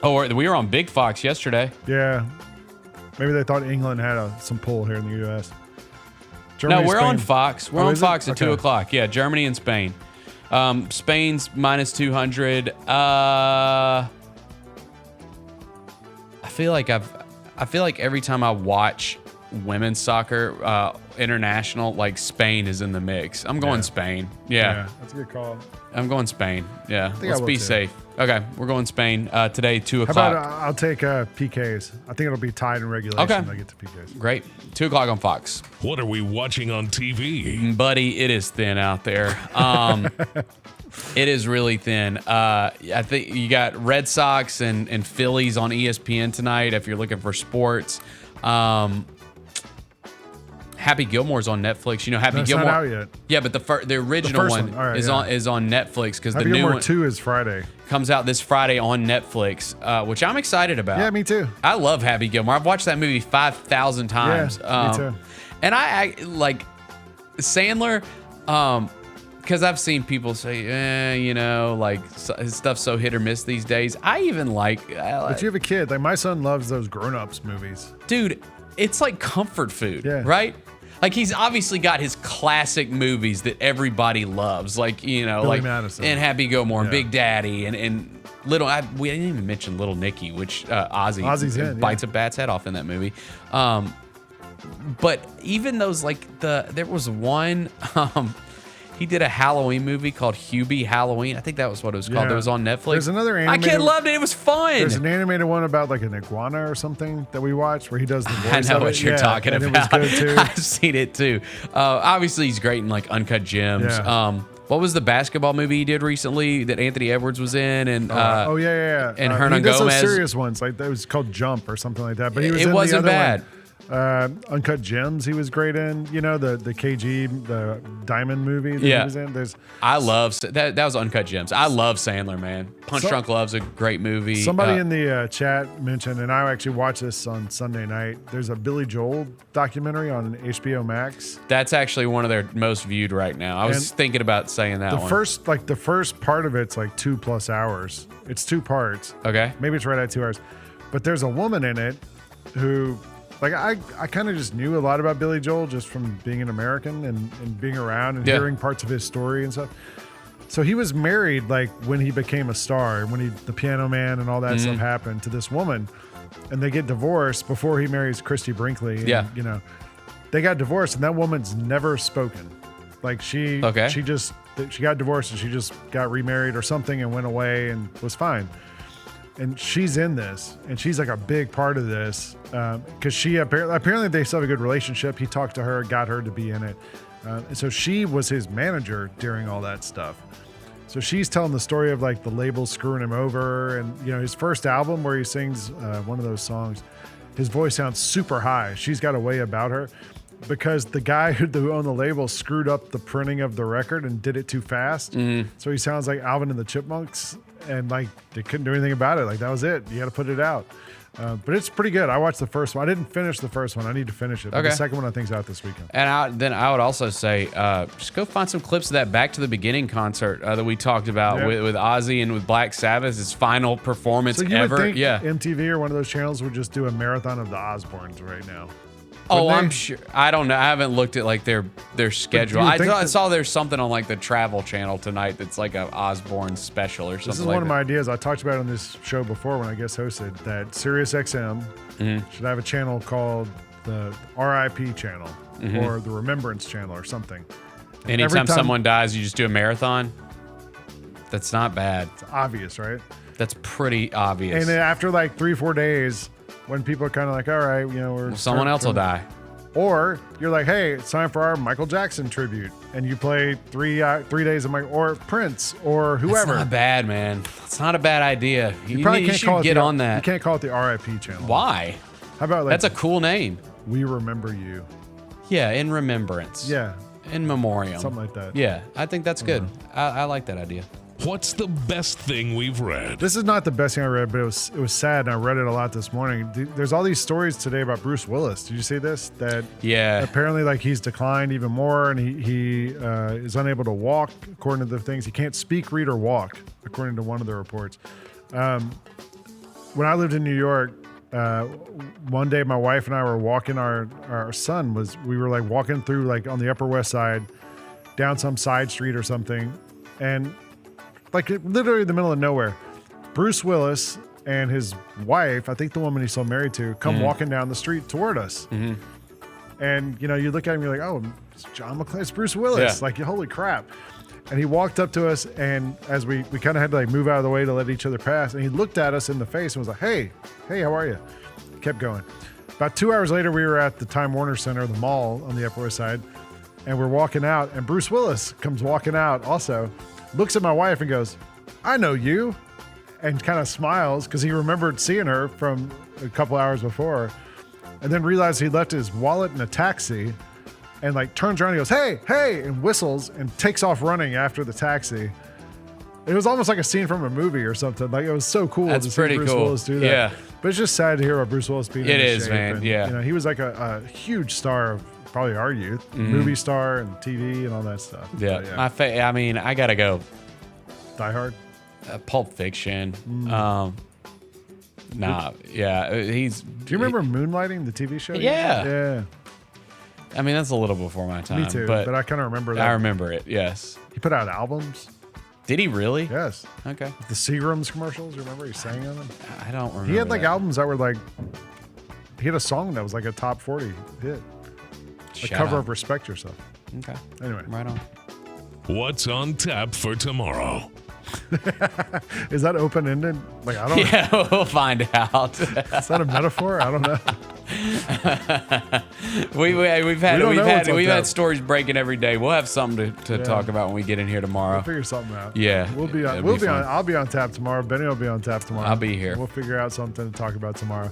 Oh, we were on Big Fox yesterday. Yeah. Maybe they thought England had some pull here in the U.S. No, we're on Fox. We're on Fox at 2 o'clock. Yeah, Germany and Spain. Spain's minus 200. I feel like every time I watch women's soccer, international, like Spain is in the mix. I'm going Spain. Yeah. That's a good call. I'm going Spain. Yeah. Let's be too. safe. Okay, we're going Spain today, 2 How o'clock. about I'll take PKs. I think it'll be tied in regulation. Okay. I get to PKs. Great. 2 o'clock on Fox. What are we watching on TV? Buddy, it is thin out there. It is really thin. I think you got Red Sox and Phillies on ESPN tonight if you're looking for sports. Happy Gilmore's on Netflix. You know Happy Gilmore. It's not out yet. Yeah, but the original one is on Netflix because the new Gilmore one 2 is Friday. Comes out this Friday on Netflix, which I'm excited about. Yeah, me too. I love Happy Gilmore. I've watched that movie 5,000 times. Yeah, me too. And I like Sandler, because I've seen people say, his stuff's so hit or miss these days. I even like. But you have a kid. Like my son loves those grown-ups movies. Dude, it's like comfort food, right? Like he's obviously got his classic movies that everybody loves, like Billy like Madison. and Happy Gilmore and Big Daddy and Little. We didn't even mention Little Nicky, which Ozzy's in, bites a bat's head off in that movie. But even those there was one. He did a Halloween movie called Hubie Halloween. I think that was what it was called. It was on Netflix. There's another My animated. kid loved it. It was fun. There's an animated one about like an iguana or something that we watched where he does the voice. I know of what it. you're talking and about. It was good too. I've seen it too. Obviously, he's great in like Uncut Gems. Yeah. What was the basketball movie he did recently that Anthony Edwards was in? And yeah. And Hernan he does Gomez. those serious ones like that was called Jump or something like that. But he was It in wasn't the other bad. One. Uncut Gems, he was great in. You know the KG, the Diamond movie that he was in. I love that. That was Uncut Gems. I love Sandler, man. Punch Drunk Love's a great movie. Somebody in the chat mentioned, and I actually watched this on Sunday night. There's a Billy Joel documentary on HBO Max. That's actually one of their most viewed right now. I was thinking about saying that one. The first part of it's like 2+ hours. It's 2 parts. Okay. Maybe it's right at 2 hours. But there's a woman in it who, like, I kind of just knew a lot about Billy Joel just from being an American and being around and hearing parts of his story and stuff. So he was married, like, when he became a star, when the Piano Man and all that stuff happened to this woman. And they get divorced before he marries Christy Brinkley. And, you know, they got divorced and that woman's never spoken. Like she got divorced and she just got remarried or something and went away and was fine. And she's in this, and she's like a big part of this because she apparently they still have a good relationship. He talked to her, got her to be in it, and so she was his manager during all that stuff. So she's telling the story of like the label screwing him over, and you know his first album where he sings one of those songs, his voice sounds super high. She's got a way about her because the guy who owned the label screwed up the printing of the record and did it too fast, so he sounds like Alvin and the Chipmunks. And like they couldn't do anything about it. Like that was it. You got to put it out. But it's pretty good. I watched the first one. I didn't finish the first one. I need to finish it. But the second one I think is out this weekend. And then I would also say just go find some clips of that Back to the Beginning concert that we talked about with Ozzy and with Black Sabbath. His final performance so you ever. Would think MTV or one of those channels would just do a marathon of the Osbournes right now. Oh, I'm sure. I don't know. I haven't looked at like their schedule. I saw there's something on like the Travel Channel tonight that's like a Osbourne special or something. This is like one of my ideas. I talked about it on this show before when I guest hosted that Sirius XM should have a channel called the RIP channel or the Remembrance channel or something. Anytime someone dies, you just do a marathon. That's not bad. It's obvious, right? That's pretty obvious. And then after like 3-4 days, when people are kind of like, all right, you know, someone else will die. Or you're like, hey, it's time for our Michael Jackson tribute, and you play 3 days of or Prince or whoever. That's not bad, man. It's not a bad idea. You probably can't call it get on that. You can't call it the RIP channel. Why? How about like that's a cool name? We remember you. Yeah, in remembrance. Yeah. In memoriam. Something like that. Yeah, I think that's good. I like that idea. What's the best thing we've read? This is not the best thing I read, but it was sad, and I read it a lot this morning. There's all these stories today about Bruce Willis. Did you see this? That apparently like he's declined even more, and he is unable to walk according to the things. He can't speak, read, or walk according to one of the reports. When I lived in New York, one day my wife and I were walking. Our son we were like walking through like on the Upper West Side, down some side street or something, and like literally in the middle of nowhere, Bruce Willis and his wife, I think the woman he's still married to, come walking down the street toward us. Mm-hmm. And, you know, you look at him, you're like, oh, it's John McClane, it's Bruce Willis. Yeah. Like, holy crap. And he walked up to us, and as we kind of had to like move out of the way to let each other pass, and he looked at us in the face and was like, hey, how are you? Kept going. About 2 hours later, we were at the Time Warner Center, the mall on the Upper West Side, and we're walking out, and Bruce Willis comes walking out also, looks at my wife and goes, I know you, and kind of smiles because he remembered seeing her from a couple hours before, and then realized he left his wallet in a taxi, and like turns around and goes, hey, and whistles and takes off running after the taxi. It was almost like a scene from a movie or something. Like, it was so cool to see Bruce Willis do that. Yeah. But it's just sad to hear about Bruce Willis being in this shape. Man. And, yeah. You know, he was like a huge star of probably our youth, movie star and TV and all that stuff. Yeah. But, I mean, I gotta go. Die Hard. Pulp Fiction. He's. Do you remember Moonlighting, the TV show? Yeah. I mean, that's a little before my time. Me too, but I kind of remember that. I remember it, yes. He put out albums. Did he really? Yes. Okay. The Seagrams commercials, remember he sang on them? I don't remember. He had like albums that were like, he had a song that was like a top 40 hit. A cover of Respect Yourself. Okay. Anyway. Right on. What's on tap for tomorrow? Is that open-ended? Like, I don't know. Yeah, we'll find out. Is that a metaphor? I don't know. We've had stories breaking every day. We'll have something to talk about when we get in here tomorrow. We'll figure something out. Yeah. I'll be on tap tomorrow. Benny will be on tap tomorrow. I'll be here. We'll figure out something to talk about tomorrow.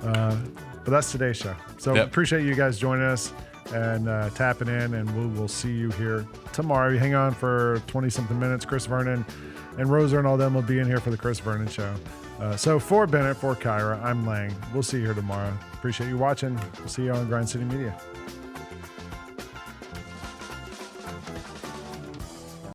But that's today's show. So appreciate you guys joining us and tapping in, and we will see you here tomorrow. You hang on for 20-something minutes. Chris Vernon and Rosa and all them will be in here for the Chris Vernon Show. So for Bennett, for Kyra, I'm Lang. We'll see you here tomorrow. Appreciate you watching. We'll see you on Grind City Media.